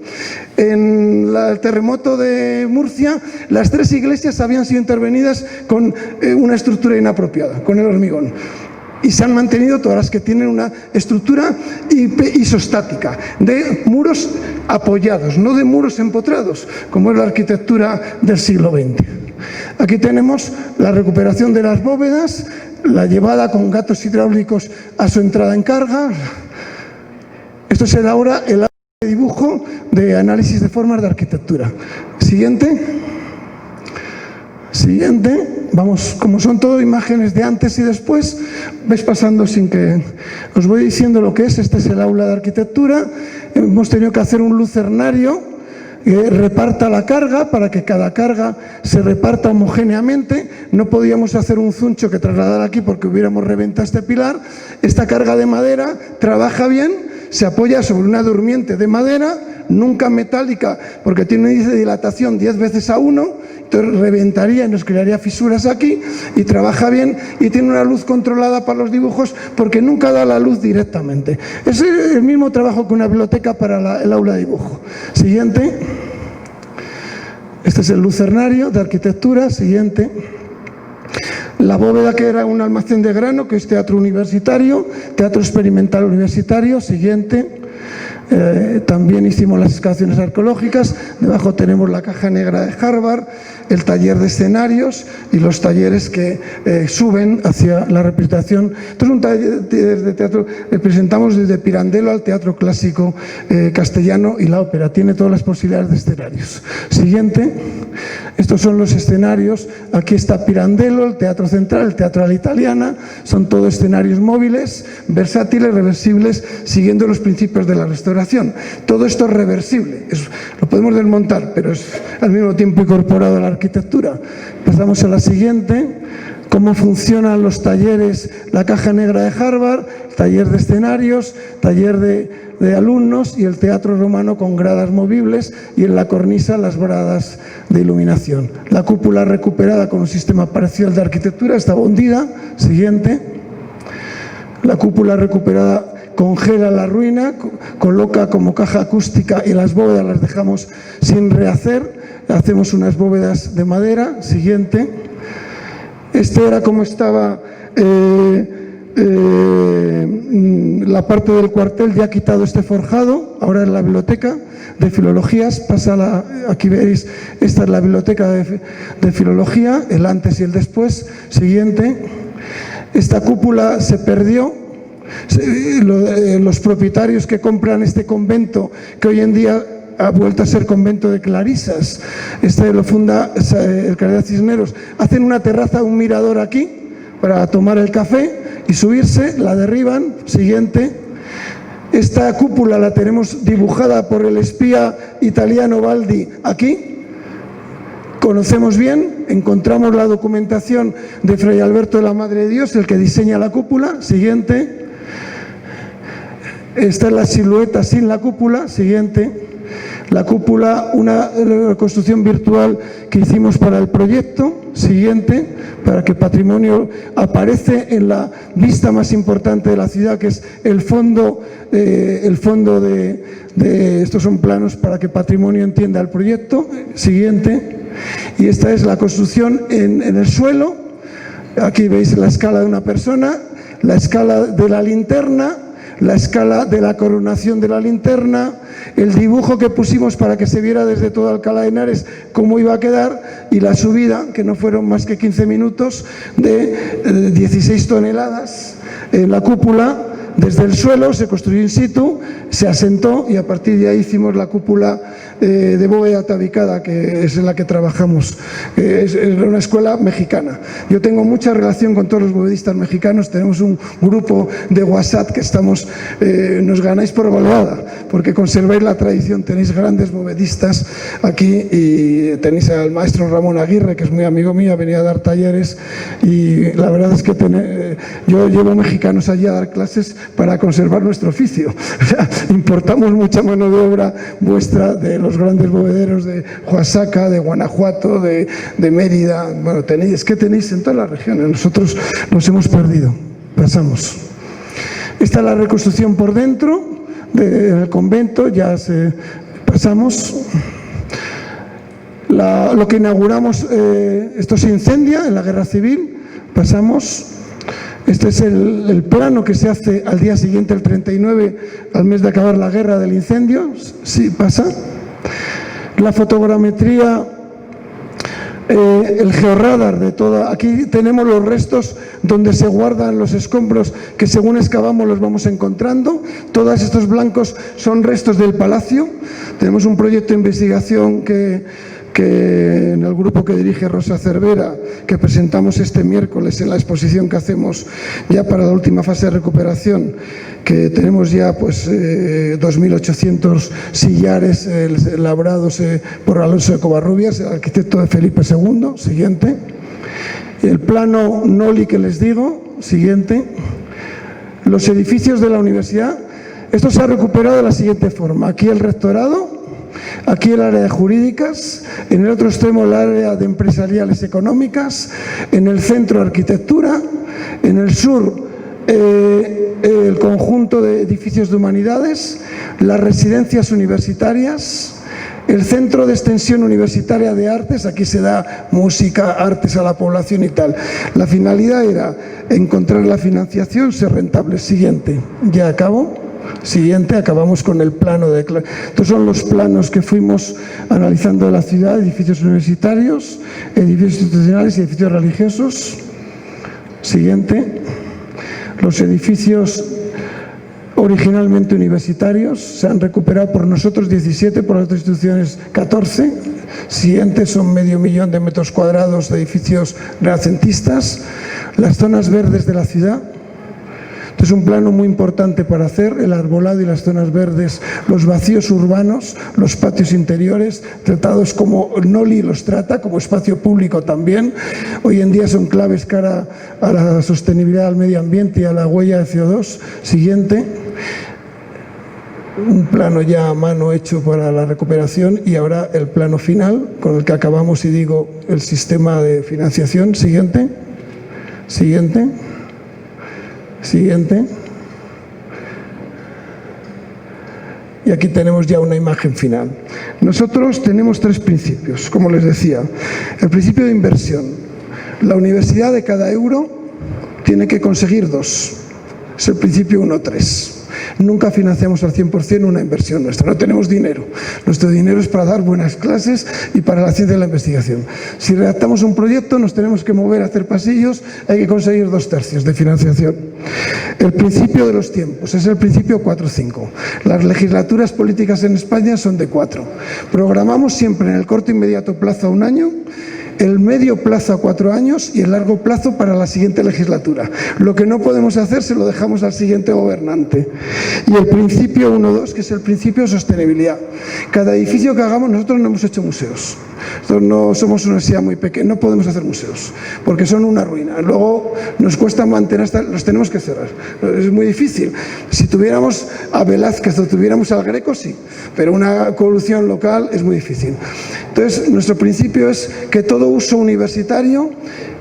En el terremoto de Murcia, las 3 iglesias habían sido intervenidas con una estructura inapropiada, con el hormigón. Y se han mantenido todas las que tienen una estructura isostática, de muros apoyados, no de muros empotrados, como es la arquitectura del siglo XX. Aquí tenemos la recuperación de las bóvedas, la llevada con gatos hidráulicos a su entrada en carga. Esto es ahora el dibujo de análisis de formas de arquitectura. Siguiente. Vamos, como son todo imágenes de antes y después, vais pasando sin que os voy diciendo lo que es. Este es el aula de arquitectura. Hemos tenido que hacer un lucernario que reparta la carga para que cada carga se reparta homogéneamente. No podíamos hacer un zuncho que trasladar aquí porque hubiéramos reventado este pilar. Esta carga de madera trabaja bien se apoya sobre una durmiente de madera, nunca metálica, porque tiene un índice de dilatación 10 veces a 1, entonces reventaría y nos crearía fisuras aquí, y trabaja bien y tiene una luz controlada para los dibujos porque nunca da la luz directamente. Es el mismo trabajo que una biblioteca para el aula de dibujo. Siguiente. Este es el lucernario de arquitectura. Siguiente. La bóveda, que era un almacén de grano, que es teatro universitario, teatro experimental universitario. Siguiente. También hicimos las excavaciones arqueológicas. Debajo tenemos la caja negra de Harvard, el taller de escenarios y los talleres que suben hacia la representación. Esto es un taller de teatro, presentamos desde Pirandello al teatro clásico castellano y la ópera. Tiene todas las posibilidades de escenarios. Siguiente. Estos son los escenarios. Aquí está Pirandello, el teatro central, el teatro a la italiana. Son todos escenarios móviles, versátiles, reversibles, siguiendo los principios de la restauración. Todo esto es reversible, lo podemos desmontar, pero es al mismo tiempo incorporado a la arquitectura. Pasamos a la siguiente. Cómo funcionan los talleres, la caja negra de Harvard, taller de escenarios, taller de alumnos y el teatro romano con gradas movibles y en la cornisa las gradas de iluminación. La cúpula recuperada con un sistema parecido al de arquitectura, está hundida. Siguiente. La cúpula recuperada congela la ruina, coloca como caja acústica y las bóvedas las dejamos sin rehacer, hacemos unas bóvedas de madera. Siguiente. Este era como estaba la parte del cuartel, ya ha quitado este forjado, ahora es la biblioteca de filologías. Aquí veis, esta es la biblioteca de filología, el antes y el después. Siguiente. Esta cúpula se perdió. Los propietarios que compran este convento, que hoy en día ha vuelto a ser convento de clarisas, lo funda el Caridad Cisneros, hacen una terraza, un mirador aquí para tomar el café y subirse, la derriban. Siguiente. Esta cúpula la tenemos dibujada por el espía italiano Baldi aquí. Conocemos bien, encontramos la documentación de Fray Alberto de la Madre de Dios, el que diseña la cúpula. Siguiente. Esta es la silueta sin la cúpula. Siguiente. La cúpula, una reconstrucción virtual que hicimos para el proyecto. Siguiente. Para que patrimonio aparece en la vista más importante de la ciudad, que es el fondo de estos son planos para que patrimonio entienda el proyecto. Siguiente. Y esta es la construcción en el suelo. Aquí veis la escala de una persona, la escala de la linterna, la escala de la coronación de la linterna, el dibujo que pusimos para que se viera desde todo Alcalá de Henares cómo iba a quedar, y la subida, que no fueron más que 15 minutos, de 16 toneladas en la cúpula. Desde el suelo se construyó in situ, se asentó y a partir de ahí hicimos la cúpula de bóveda tabicada, que es en la que trabajamos. Es una escuela mexicana. Yo tengo mucha relación con todos los bovedistas mexicanos, tenemos un grupo de WhatsApp que nos ganáis por goleada, porque conserváis la tradición, tenéis grandes bovedistas aquí y tenéis al maestro Ramón Aguirre, que es muy amigo mío, ha venido a dar talleres y la verdad es que yo llevo mexicanos allí a dar clases para conservar nuestro oficio. O sea, importamos mucha mano de obra vuestra de los grandes bovederos de Oaxaca, de Guanajuato, de Mérida. Bueno, tenéis en todas las regiones. Nosotros nos hemos perdido. Pasamos. Esta es la reconstrucción por dentro del convento. Pasamos. Lo que inauguramos, esto se incendia en la Guerra Civil. Pasamos. Este es el plano que se hace al día siguiente, el 39, al mes de acabar la guerra del incendio. Sí, pasa. La fotogrametría, el georradar de toda. Aquí tenemos los restos donde se guardan los escombros que según excavamos los vamos encontrando. Todos estos blancos son restos del palacio. Tenemos un proyecto de investigación que en el grupo que dirige Rosa Cervera, que presentamos este miércoles en la exposición que hacemos ya para la última fase de recuperación, que tenemos ya 2.800 sillares labrados por Alonso de Covarrubias, el arquitecto de Felipe II. Siguiente. El plano Noli que les digo. Siguiente. Los edificios de la universidad. Esto se ha recuperado de la siguiente forma. Aquí el rectorado, aquí el área de jurídicas, en el otro extremo el área de empresariales económicas, en el centro arquitectura, en el sur el conjunto de edificios de humanidades, las residencias universitarias, el centro de extensión universitaria de artes, aquí se da música, artes a la población y tal. La finalidad era encontrar la financiación, ser rentable. Siguiente, ya acabo. Siguiente, acabamos con el plano de... Estos son los planos que fuimos analizando de la ciudad: edificios universitarios, edificios institucionales y edificios religiosos. Siguiente. Los edificios originalmente universitarios se han recuperado por nosotros 17, por las otras instituciones 14. Siguiente, son 500.000 de metros cuadrados de edificios renacentistas. Las zonas verdes de la ciudad. Este es un plano muy importante para hacer: el arbolado y las zonas verdes, los vacíos urbanos, los patios interiores, tratados como Noli los trata, como espacio público también. Hoy en día son claves cara a la sostenibilidad del medio ambiente y a la huella de CO2. Siguiente. Un plano ya a mano hecho para la recuperación, y ahora el plano final con el que acabamos, y digo, el sistema de financiación. Siguiente. Siguiente. Siguiente. Y aquí tenemos ya una imagen final. Nosotros tenemos 3 principios, como les decía. El principio de inversión. La universidad de cada euro tiene que conseguir 2. Es el principio 1-3. Nunca financiamos al 100% una inversión nuestra, no tenemos dinero. Nuestro dinero es para dar buenas clases y para la ciencia y la investigación. Si redactamos un proyecto, nos tenemos que mover a hacer pasillos, hay que conseguir 2/3 de financiación. El principio de los tiempos es el principio 4-5. Las legislaturas políticas en España son de 4. Programamos siempre en el corto inmediato plazo a 1 año, el medio plazo a 4 años y el largo plazo para la siguiente legislatura. Lo que no podemos hacer se lo dejamos al siguiente gobernante. Y el principio 1-2, que es el principio de sostenibilidad. Cada edificio que hagamos, nosotros no hemos hecho museos. Nosotros no somos una universidad muy pequeña, no podemos hacer museos, porque son una ruina. Luego nos cuesta mantener, los tenemos que cerrar. Es muy difícil. Si tuviéramos a Velázquez o tuviéramos al Greco, sí, pero una colección local es muy difícil. Entonces, nuestro principio es que todo uso universitario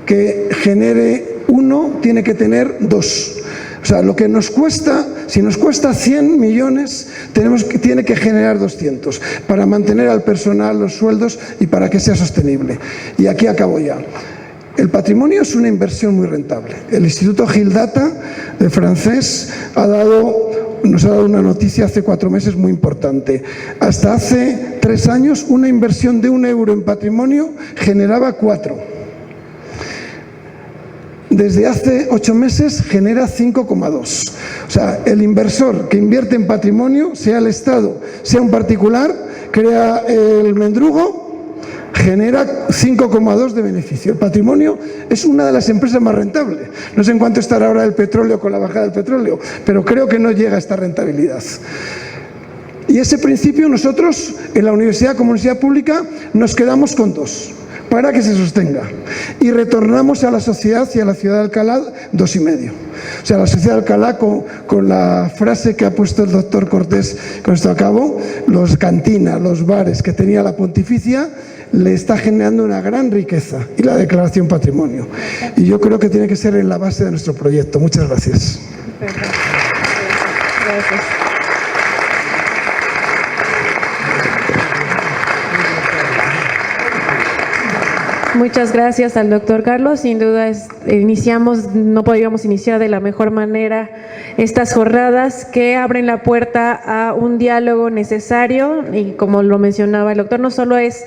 que genere 1 tiene que tener 2. O sea, lo que nos cuesta, si nos cuesta 100 millones, tiene que generar 200 para mantener al personal, los sueldos y para que sea sostenible. Y aquí acabo ya. El patrimonio es una inversión muy rentable. El Instituto Gil Data, de francés, nos ha dado una noticia hace 4 meses muy importante. Hasta hace 3 años, una inversión de 1 euro en patrimonio generaba 4. Desde hace 8 meses genera 5,2. O sea, el inversor que invierte en patrimonio, sea el Estado, sea un particular, crea el mendrugo, genera 5,2 de beneficio. El patrimonio es una de las empresas más rentables. No sé en cuánto estará ahora el petróleo con la bajada del petróleo, pero creo que no llega a esta rentabilidad. Y ese principio nosotros, en la universidad como universidad pública, nos quedamos con 2. Para que se sostenga. Y retornamos a la sociedad y a la ciudad de Alcalá 2,5. O sea, la sociedad de Alcalá, con la frase que ha puesto el doctor Cortés, con esto acabo, los cantinas, los bares que tenía la Pontificia, le está generando una gran riqueza, y la declaración patrimonio. Y yo creo que tiene que ser en la base de nuestro proyecto. Muchas gracias. Gracias. Muchas gracias al doctor Carlos. Sin duda no podíamos iniciar de la mejor manera estas jornadas que abren la puerta a un diálogo necesario, y como lo mencionaba el doctor, no solo es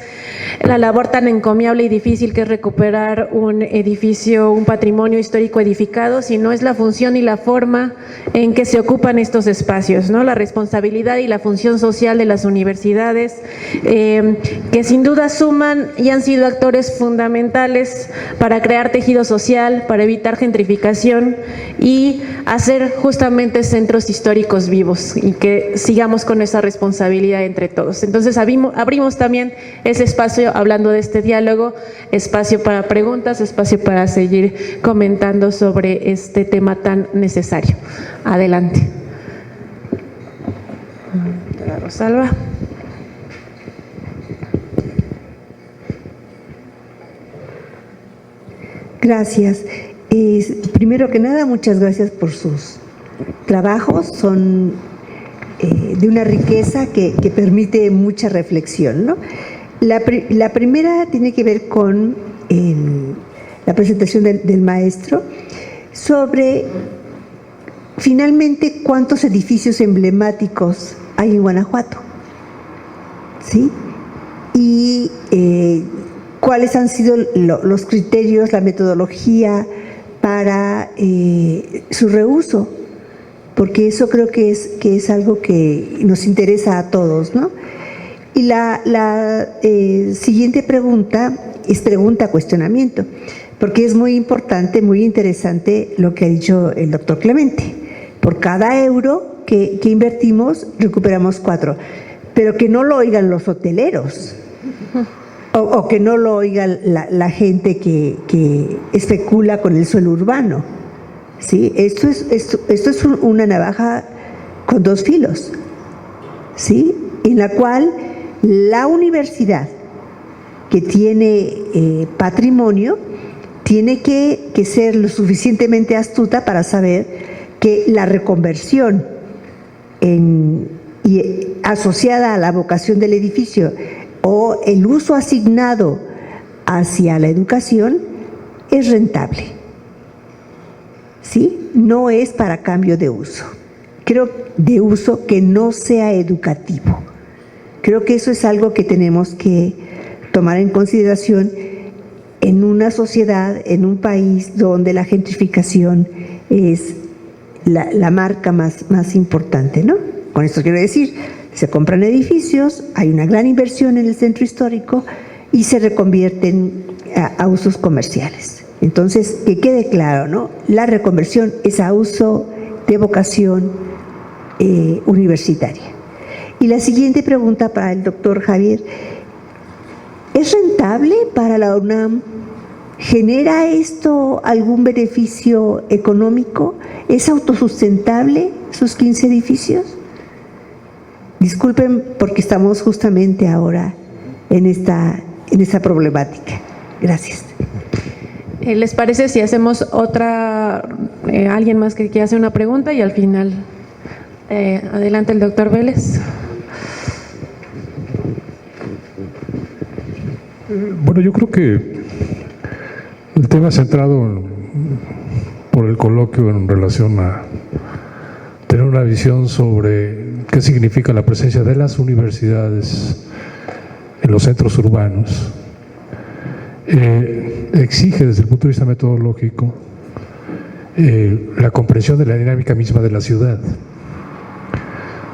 la labor tan encomiable y difícil que es recuperar un edificio, un patrimonio histórico edificado, sino es la función y la forma en que se ocupan estos espacios, ¿no? La responsabilidad y la función social de las universidades, que sin duda suman y han sido actores fundamentales para crear tejido social, para evitar gentrificación y hacer justamente centros históricos vivos, y que sigamos con esa responsabilidad entre todos. Entonces abrimos también ese espacio hablando de este diálogo, espacio para preguntas, espacio para seguir comentando sobre este tema tan necesario. Adelante. Doctora Rosalba. Gracias. Primero que nada, muchas gracias por sus trabajos. Son de una riqueza que permite mucha reflexión, ¿no? La primera tiene que ver con la presentación del maestro sobre finalmente cuántos edificios emblemáticos hay en Guanajuato, ¿sí? Y cuáles han sido los criterios, la metodología para su reuso, porque eso creo que es algo que nos interesa a todos, ¿no? Y la siguiente pregunta es pregunta-cuestionamiento, porque es muy importante, muy interesante lo que ha dicho el doctor Clemente. Por cada euro que invertimos, recuperamos 4, pero que no lo oigan los hoteleros. O que no lo oiga la gente que especula con el suelo urbano, ¿sí? Esto es una navaja con 2 filos, ¿sí? En la cual la universidad que tiene patrimonio tiene que ser lo suficientemente astuta para saber que la reconversión asociada a la vocación del edificio o el uso asignado hacia la educación es rentable, ¿sí? No es para cambio de uso. Creo de uso que no sea educativo. Creo que eso es algo que tenemos que tomar en consideración en una sociedad, en un país donde la gentrificación es la marca más importante, ¿no? Con esto quiero decir, se compran edificios, hay una gran inversión en el centro histórico y se reconvierten a usos comerciales. Entonces, que quede claro, ¿no? La reconversión es a uso de vocación universitaria. Y la siguiente pregunta para el doctor Javier: ¿es rentable para la UNAM? ¿Genera esto algún beneficio económico? ¿Es autosustentable sus 15 edificios? Disculpen porque estamos justamente ahora en esta problemática. Gracias. ¿Les parece si hacemos otra, alguien más que quiera hacer una pregunta y al final adelante el doctor Vélez? Bueno, yo creo que el tema centrado por el coloquio en relación a tener una visión sobre qué significa la presencia de las universidades en los centros urbanos exige desde el punto de vista metodológico la comprensión de la dinámica misma de la ciudad.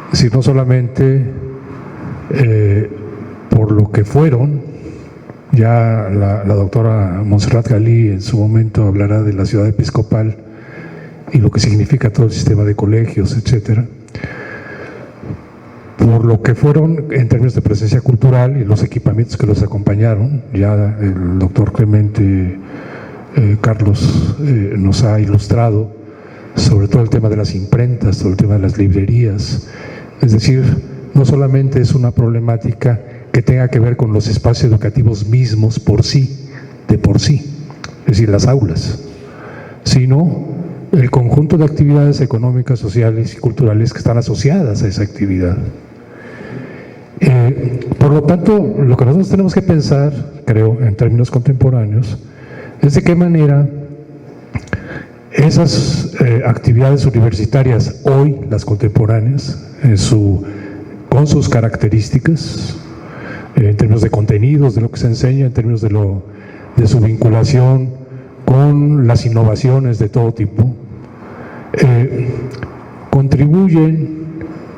Es decir, no solamente por lo que fueron, ya la doctora Montserrat Galí en su momento hablará de la ciudad episcopal y lo que significa todo el sistema de colegios, etcétera, por lo que fueron en términos de presencia cultural y los equipamientos que los acompañaron. Ya el doctor Clemente Carlos nos ha ilustrado sobre todo el tema de las imprentas, sobre el tema de las librerías. Es decir, no solamente es una problemática que tenga que ver con los espacios educativos mismos de por sí, es decir, las aulas, sino el conjunto de actividades económicas, sociales y culturales que están asociadas a esa actividad. Por lo tanto, lo que nosotros tenemos que pensar, creo, en términos contemporáneos, es de qué manera esas actividades universitarias, hoy las contemporáneas, con sus características, en términos de contenidos, de lo que se enseña, en términos de su vinculación con las innovaciones de todo tipo, contribuyen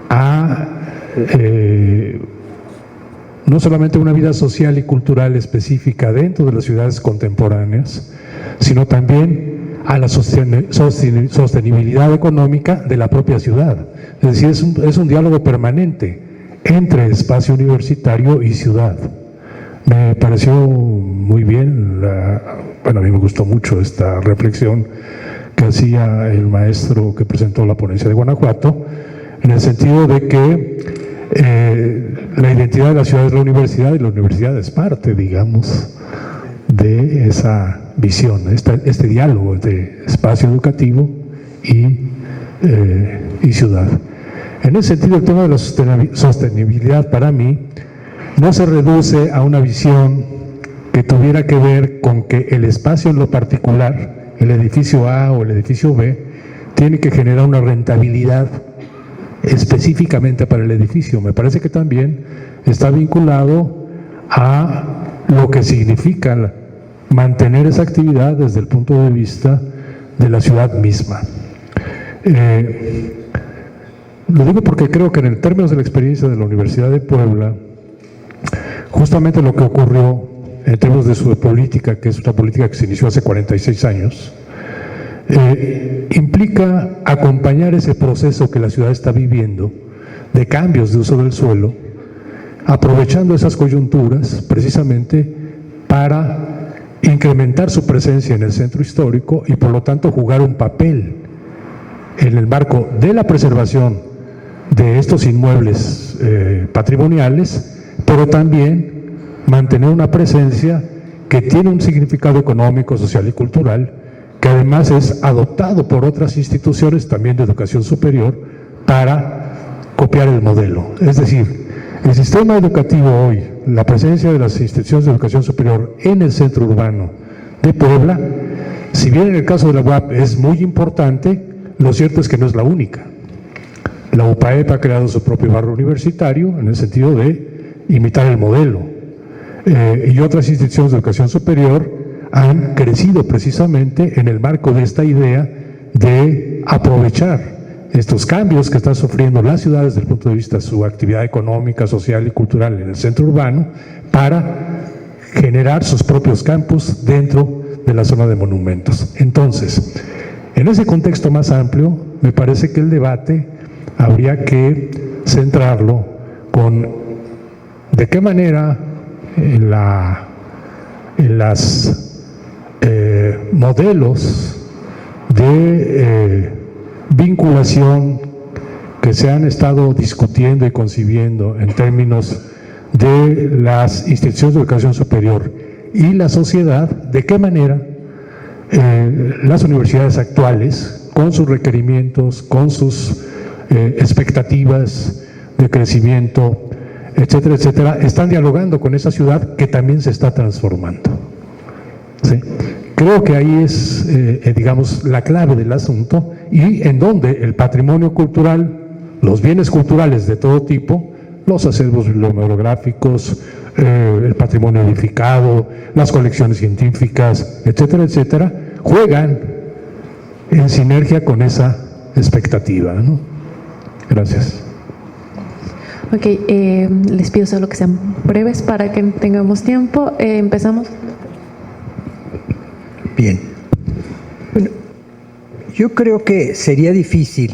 a no solamente una vida social y cultural específica dentro de las ciudades contemporáneas, sino también a la sostenibilidad económica de la propia ciudad. Es decir, es un diálogo permanente entre espacio universitario y ciudad. Me pareció muy bien, bueno, a mí me gustó mucho esta reflexión que hacía el maestro que presentó la ponencia de Guanajuato, en el sentido de que la identidad de la ciudad es la universidad y la universidad es parte, digamos, de esa visión, este diálogo entre espacio educativo y ciudad. En ese sentido, el tema de la sostenibilidad para mí no se reduce a una visión que tuviera que ver con que el espacio en lo particular, el edificio A o el edificio B, tiene que generar una rentabilidad específicamente para el edificio. Me parece que también está vinculado a lo que significa mantener esa actividad desde el punto de vista de la ciudad misma. Lo digo porque creo que en términos de la experiencia de la Universidad de Puebla, justamente lo que ocurrió en términos de su política, que es una política que se inició hace 46 años, implica acompañar ese proceso que la ciudad está viviendo de cambios de uso del suelo, aprovechando esas coyunturas precisamente para incrementar su presencia en el centro histórico y por lo tanto jugar un papel en el marco de la preservación de estos inmuebles patrimoniales, pero también mantener una presencia que tiene un significado económico, social y cultural, que además es adoptado por otras instituciones también de educación superior para copiar el modelo. Es decir, el sistema educativo hoy, la presencia de las instituciones de educación superior en el centro urbano de Puebla, si bien en el caso de la UAP es muy importante, lo cierto es que no es la única. La UPAEP ha creado su propio barrio universitario en el sentido de imitar el modelo. Y otras instituciones de educación superior han crecido precisamente en el marco de esta idea de aprovechar estos cambios que están sufriendo las ciudades desde el punto de vista de su actividad económica, social y cultural en el centro urbano para generar sus propios campus dentro de la zona de monumentos. Entonces, en ese contexto más amplio, me parece que el debate habría que centrarlo con de qué manera en las modelos de vinculación que se han estado discutiendo y concibiendo en términos de las instituciones de educación superior y la sociedad, de qué manera las universidades actuales, con sus requerimientos, con sus expectativas de crecimiento, etcétera, etcétera, están dialogando con esa ciudad que también se está transformando. ¿Sí? Creo que ahí es, digamos, la clave del asunto y en donde el patrimonio cultural, los bienes culturales de todo tipo, los acervos bibliográficos, el patrimonio edificado, las colecciones científicas, etcétera, etcétera, juegan en sinergia con esa expectativa, ¿no? Gracias. Ok, les pido solo que sean breves para que tengamos tiempo. Empezamos. Bien. Bueno, yo creo que sería difícil,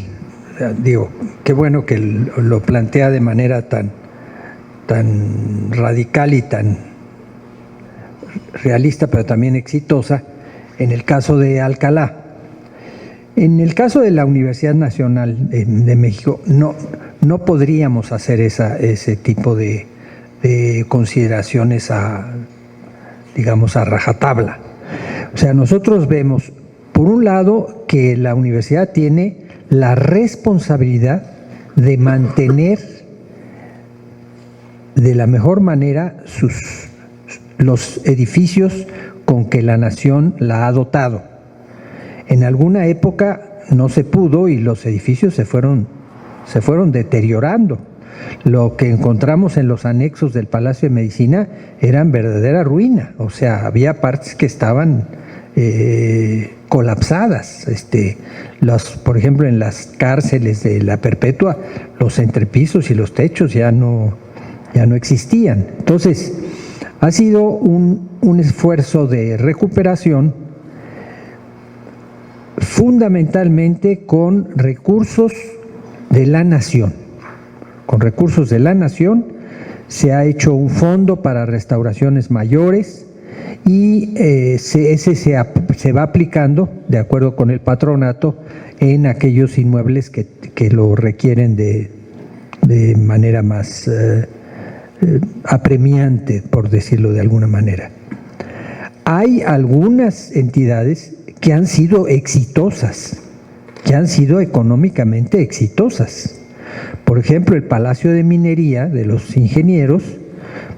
digo, qué bueno que lo plantea de manera tan radical y tan realista, pero también exitosa, en el caso de Alcalá. En el caso de la Universidad Nacional de México, no podríamos hacer ese tipo de consideraciones digamos, a rajatabla. O sea, nosotros vemos, por un lado, que la universidad tiene la responsabilidad de mantener de la mejor manera los edificios con que la nación la ha dotado. En alguna época no se pudo y los edificios se fueron deteriorando. Lo que encontramos en los anexos del Palacio de Medicina eran verdadera ruina. O sea, había partes que estaban colapsadas. Por ejemplo, en las cárceles de la Perpetua, los entrepisos y los techos ya no existían. Entonces, ha sido un esfuerzo de recuperación fundamentalmente con recursos de la nación. Con recursos de la nación se ha hecho un fondo para restauraciones mayores y ese se va aplicando de acuerdo con el patronato en aquellos inmuebles que lo requieren de manera más apremiante, por decirlo de alguna manera. Hay algunas entidades que han sido exitosas, que han sido económicamente exitosas. Por ejemplo, el Palacio de Minería de los Ingenieros,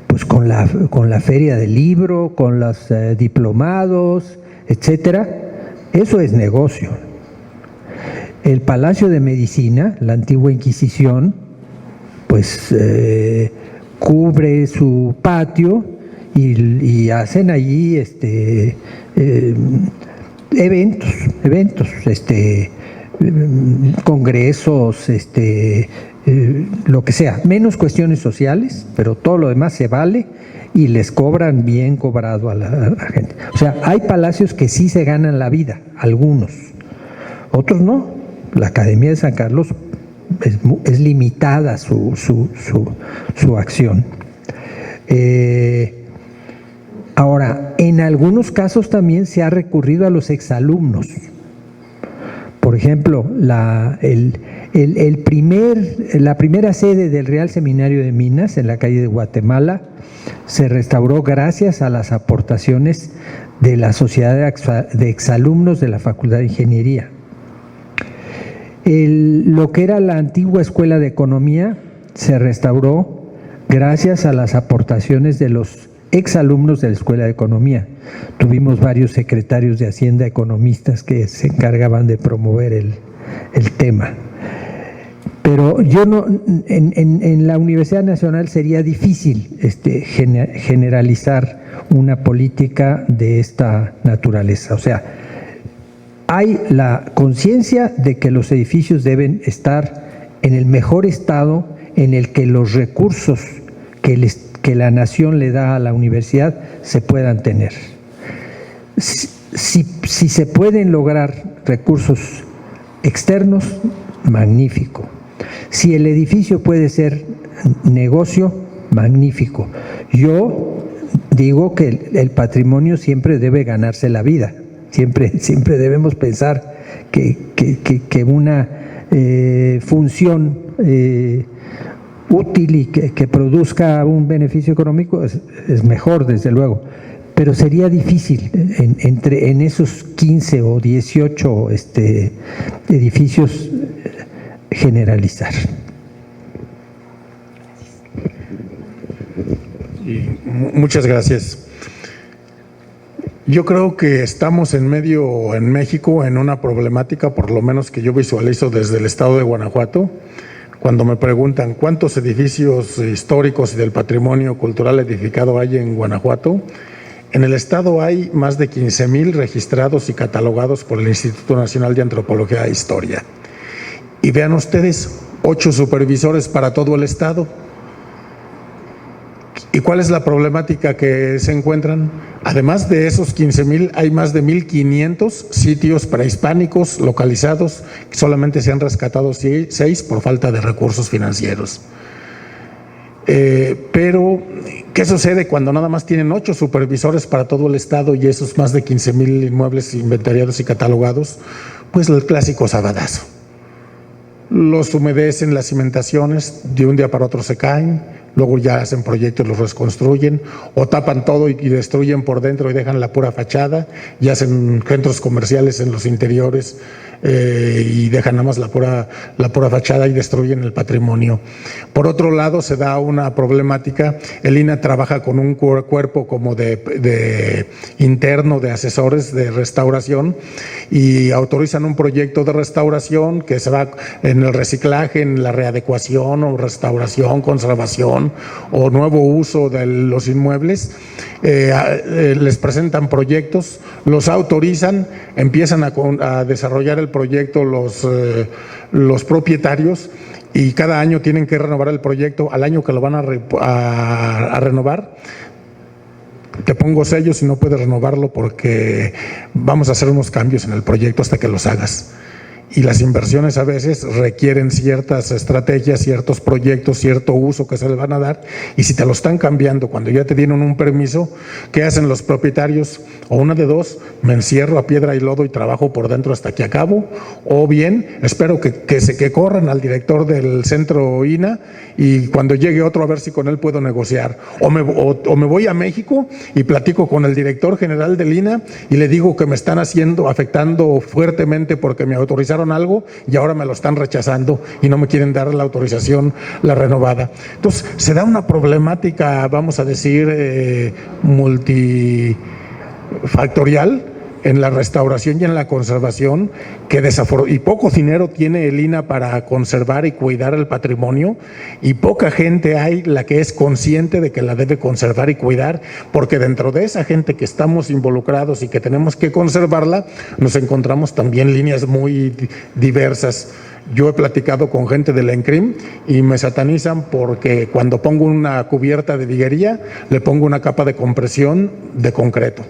pues con la feria del libro, con los diplomados, etcétera, eso es negocio. El Palacio de Medicina, la antigua Inquisición, pues cubre su patio y hacen allí eventos, congresos, lo que sea, menos cuestiones sociales, pero todo lo demás se vale y les cobran bien cobrado a la gente. O sea, hay palacios que sí se ganan la vida, algunos, otros no. La Academia de San Carlos es limitada su acción. Ahora, en algunos casos también se ha recurrido a los exalumnos. Por ejemplo, la primera sede del Real Seminario de Minas, en la calle de Guatemala, se restauró gracias a las aportaciones de la Sociedad de Exalumnos de la Facultad de Ingeniería. Lo que era la antigua Escuela de Economía se restauró gracias a las aportaciones de los exalumnos de la Escuela de Economía. Tuvimos varios secretarios de Hacienda, economistas, que se encargaban de promover el tema. Pero yo no, en la Universidad Nacional sería difícil generalizar una política de esta naturaleza. O sea, hay la conciencia de que los edificios deben estar en el mejor estado en el que los recursos que la nación le da a la universidad se puedan tener. Si se pueden lograr recursos externos, magnífico. Si el edificio puede ser negocio, magnífico. Yo digo que el patrimonio siempre debe ganarse la vida. Siempre debemos pensar que una función útil y que produzca un beneficio económico es mejor, desde luego. Pero sería difícil en esos 15 o 18 edificios generalizar. Muchas gracias. Yo creo que estamos en México, en una problemática, por lo menos que yo visualizo desde el estado de Guanajuato, cuando me preguntan cuántos edificios históricos y del patrimonio cultural edificado hay en Guanajuato. En el estado hay más de 15,000 registrados y catalogados por el Instituto Nacional de Antropología e Historia. Y vean ustedes, 8 supervisores para todo el estado. ¿Y cuál es la problemática que se encuentran? Además de esos 15,000, hay más de 1,500 sitios prehispánicos localizados, que solamente se han rescatado 6 por falta de recursos financieros. Pero, ¿qué sucede cuando nada más tienen 8 supervisores para todo el estado y esos más de 15,000 inmuebles inventariados y catalogados? Pues el clásico sabadazo. Los humedecen las cimentaciones, de un día para otro se caen, luego ya hacen proyectos, los reconstruyen, o tapan todo y destruyen por dentro y dejan la pura fachada, y hacen centros comerciales en los interiores y dejan nada más la pura fachada y destruyen el patrimonio. Por otro lado, se da una problemática. El INAH trabaja con un cuerpo como de interno de asesores de restauración y autorizan un proyecto de restauración que se va en el reciclaje, en la readecuación o restauración, conservación o nuevo uso de los inmuebles. Les presentan proyectos, los autorizan, empiezan a desarrollar el proyecto los propietarios, y cada año tienen que renovar el proyecto. Al año que lo van a renovar, te pongo sellos y no puedes renovarlo porque vamos a hacer unos cambios en el proyecto hasta que los hagas. y las inversiones a veces requieren ciertas estrategias, ciertos proyectos, cierto uso que se les van a dar, y si te lo están cambiando cuando ya te dieron un permiso, ¿qué hacen los propietarios? O una de dos, me encierro a piedra y lodo y trabajo por dentro hasta que acabo, o bien espero que corran al director del centro INA y cuando llegue otro a ver si con él puedo negociar, o me voy a México y platico con el director general del INA y le digo que me están afectando fuertemente porque me autorizaron algo y ahora me lo están rechazando y no me quieren dar la autorización, la renovada. Entonces, se da una problemática, vamos a decir, multifactorial en la restauración y en la conservación, y poco dinero tiene el INA para conservar y cuidar el patrimonio, y poca gente hay la que es consciente de que la debe conservar y cuidar, porque dentro de esa gente que estamos involucrados y que tenemos que conservarla, nos encontramos también líneas muy diversas. Yo he platicado con gente del ENCRIM y me satanizan porque cuando pongo una cubierta de viguería, le pongo una capa de compresión de concreto.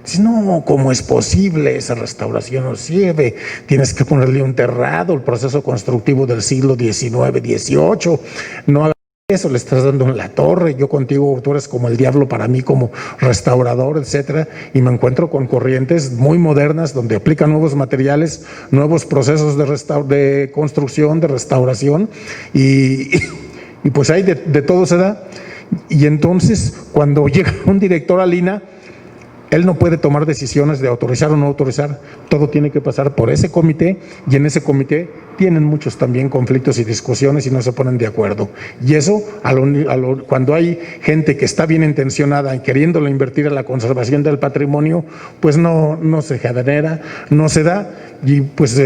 Dice, no, ¿cómo es posible? Esa restauración no sirve, tienes que ponerle un terrado, el proceso constructivo del siglo XIX, XVIII, no hagas eso, le estás dando en la torre, yo contigo, tú eres como el diablo para mí como restaurador, etcétera, y me encuentro con corrientes muy modernas donde aplican nuevos materiales, nuevos procesos de construcción, de restauración, y pues ahí de todo se da. Y entonces, cuando llega un director al INA, él no puede tomar decisiones de autorizar o no autorizar, todo tiene que pasar por ese comité, y en ese comité tienen muchos también conflictos y discusiones y no se ponen de acuerdo. Y eso, cuando hay gente que está bien intencionada y queriéndolo invertir en la conservación del patrimonio, pues no se genera, no se da, y pues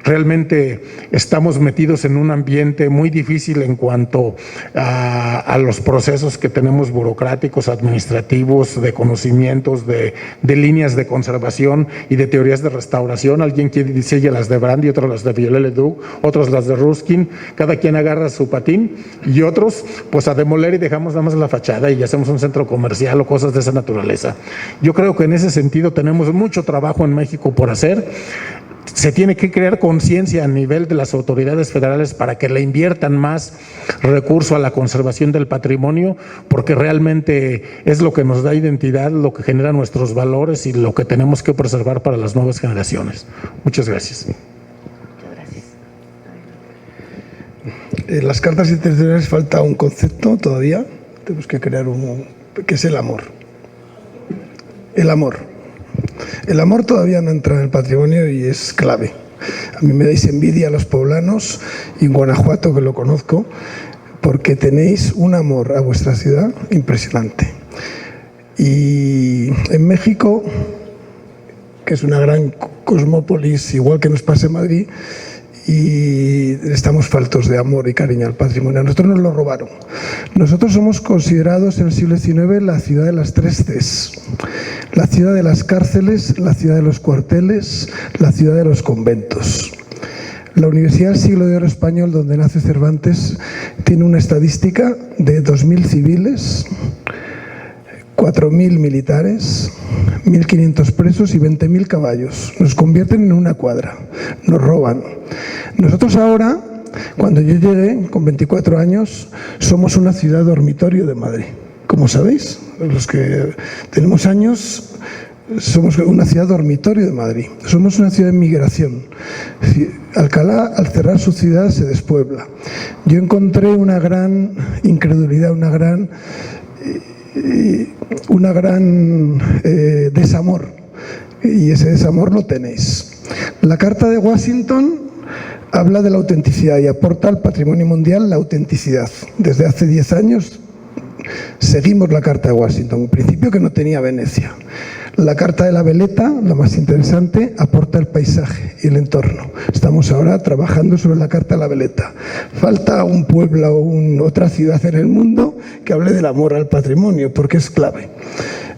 realmente estamos metidos en un ambiente muy difícil en cuanto a los procesos que tenemos burocráticos, administrativos, de conocimientos, de líneas de conservación y de teorías de restauración. Alguien sigue las de Brandy, otros las de Viollet-le-Duc, otros las de Ruskin, cada quien agarra su patín, y otros pues a demoler y dejamos nada más la fachada y hacemos un centro comercial o cosas de esa naturaleza. Yo creo que en ese sentido tenemos mucho trabajo en México por hacer. Se tiene que crear conciencia a nivel de las autoridades federales para que le inviertan más recurso a la conservación del patrimonio, porque realmente es lo que nos da identidad, lo que genera nuestros valores y lo que tenemos que preservar para las nuevas generaciones. Muchas gracias. En las cartas intencionales falta un concepto todavía, tenemos que crear que es el amor. El amor. El amor todavía no entra en el patrimonio y es clave. A mí me dais envidia a los poblanos y en Guanajuato, que lo conozco, porque tenéis un amor a vuestra ciudad impresionante. Y en México, que es una gran cosmópolis, igual que nos pasa en Madrid, y estamos faltos de amor y cariño al patrimonio. A nosotros nos lo robaron. Nosotros somos considerados en el siglo XIX la ciudad de las 3 Cs. La ciudad de las cárceles, la ciudad de los cuarteles, la ciudad de los conventos. La Universidad del Siglo de Oro Español, donde nace Cervantes, tiene una estadística de 2.000 civiles, 4.000 militares, 1.500 presos y 20.000 caballos. Nos convierten en una cuadra, nos roban. Nosotros ahora, cuando yo llegué, con 24 años, somos una ciudad dormitorio de Madrid. Como sabéis, los que tenemos años, somos una ciudad dormitorio de Madrid. Somos una ciudad de migración. Alcalá, al cerrar su ciudad, se despuebla. Yo encontré una gran incredulidad, una gran desamor, y ese desamor lo tenéis. La Carta de Washington habla de la autenticidad y aporta al patrimonio mundial la autenticidad. Desde hace 10 años seguimos la Carta de Washington, un principio que no tenía Venecia. La Carta de la Veleta, la más interesante, aporta el paisaje y el entorno. Estamos ahora trabajando sobre la Carta de la Veleta. Falta un pueblo o otra ciudad en el mundo que hable del amor al patrimonio, porque es clave.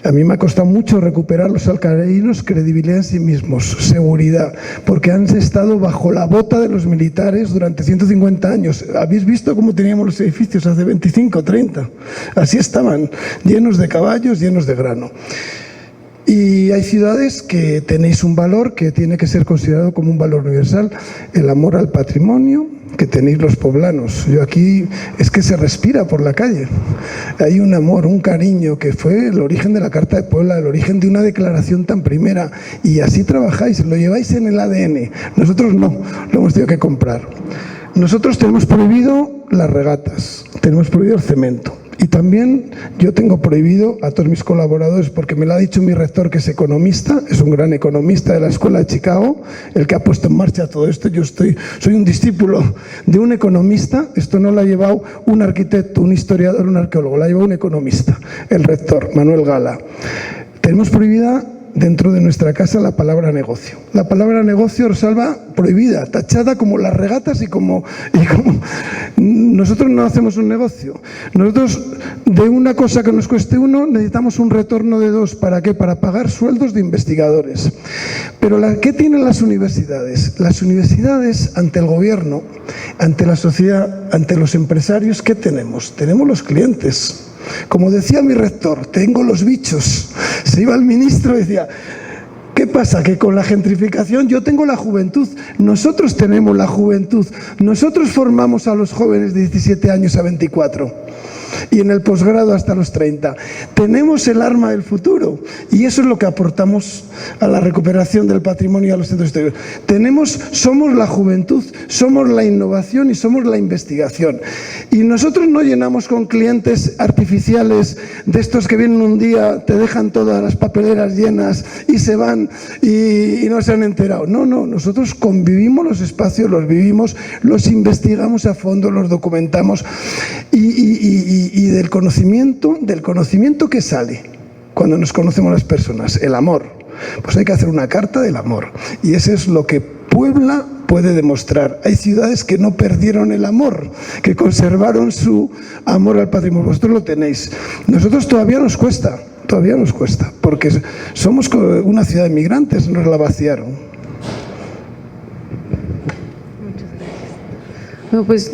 A mí me ha costado mucho recuperar los alcalainos credibilidad en sí mismos, seguridad, porque han estado bajo la bota de los militares durante 150 años. ¿Habéis visto cómo teníamos los edificios hace 25, 30? Así estaban, llenos de caballos, llenos de grano. Y hay ciudades que tenéis un valor que tiene que ser considerado como un valor universal, el amor al patrimonio que tenéis los poblanos. Yo aquí es que se respira por la calle. Hay un amor, un cariño que fue el origen de la Carta de Puebla, el origen de una declaración tan primera. Y así trabajáis, lo lleváis en el ADN. Nosotros no, lo hemos tenido que comprar. Nosotros tenemos prohibido las regatas, tenemos prohibido el cemento. Y también yo tengo prohibido a todos mis colaboradores, porque me lo ha dicho mi rector, que es economista, es un gran economista de la Escuela de Chicago, el que ha puesto en marcha todo esto. Yo soy un discípulo de un economista. Esto no lo ha llevado un arquitecto, un historiador, un arqueólogo, lo ha llevado un economista, el rector, Manuel Gala. Tenemos prohibida dentro de nuestra casa la palabra negocio. La palabra negocio, Rosalba, prohibida, tachada como las regatas y como nosotros no hacemos un negocio. Nosotros, de una cosa que nos cueste 1, necesitamos un retorno de 2. ¿Para qué? Para pagar sueldos de investigadores. Pero ¿qué tienen las universidades? Las universidades, ante el gobierno, ante la sociedad, ante los empresarios, ¿qué tenemos? Tenemos los clientes. Como decía mi rector, tengo los bichos. Se iba el ministro y decía, ¿qué pasa? Que con la gentrificación yo tengo la juventud. Nosotros tenemos la juventud. Nosotros formamos a los jóvenes de 17 años a 24. Y en el posgrado hasta los 30. Tenemos el arma del futuro y eso es lo que aportamos a la recuperación del patrimonio y a los centros históricos. Somos la juventud, somos la innovación y somos la investigación. Y nosotros no llenamos con clientes artificiales de estos que vienen un día, te dejan todas las papeleras llenas y se van y no se han enterado. No, nosotros convivimos los espacios, los vivimos, los investigamos a fondo, los documentamos y del conocimiento que sale cuando nos conocemos las personas, el amor. Pues hay que hacer una carta del amor. Y eso es lo que Puebla puede demostrar. Hay ciudades que no perdieron el amor, que conservaron su amor al patrimonio. Vosotros lo tenéis. Nosotros todavía nos cuesta, porque somos una ciudad de migrantes, nos la vaciaron. Muchas gracias. No, pues,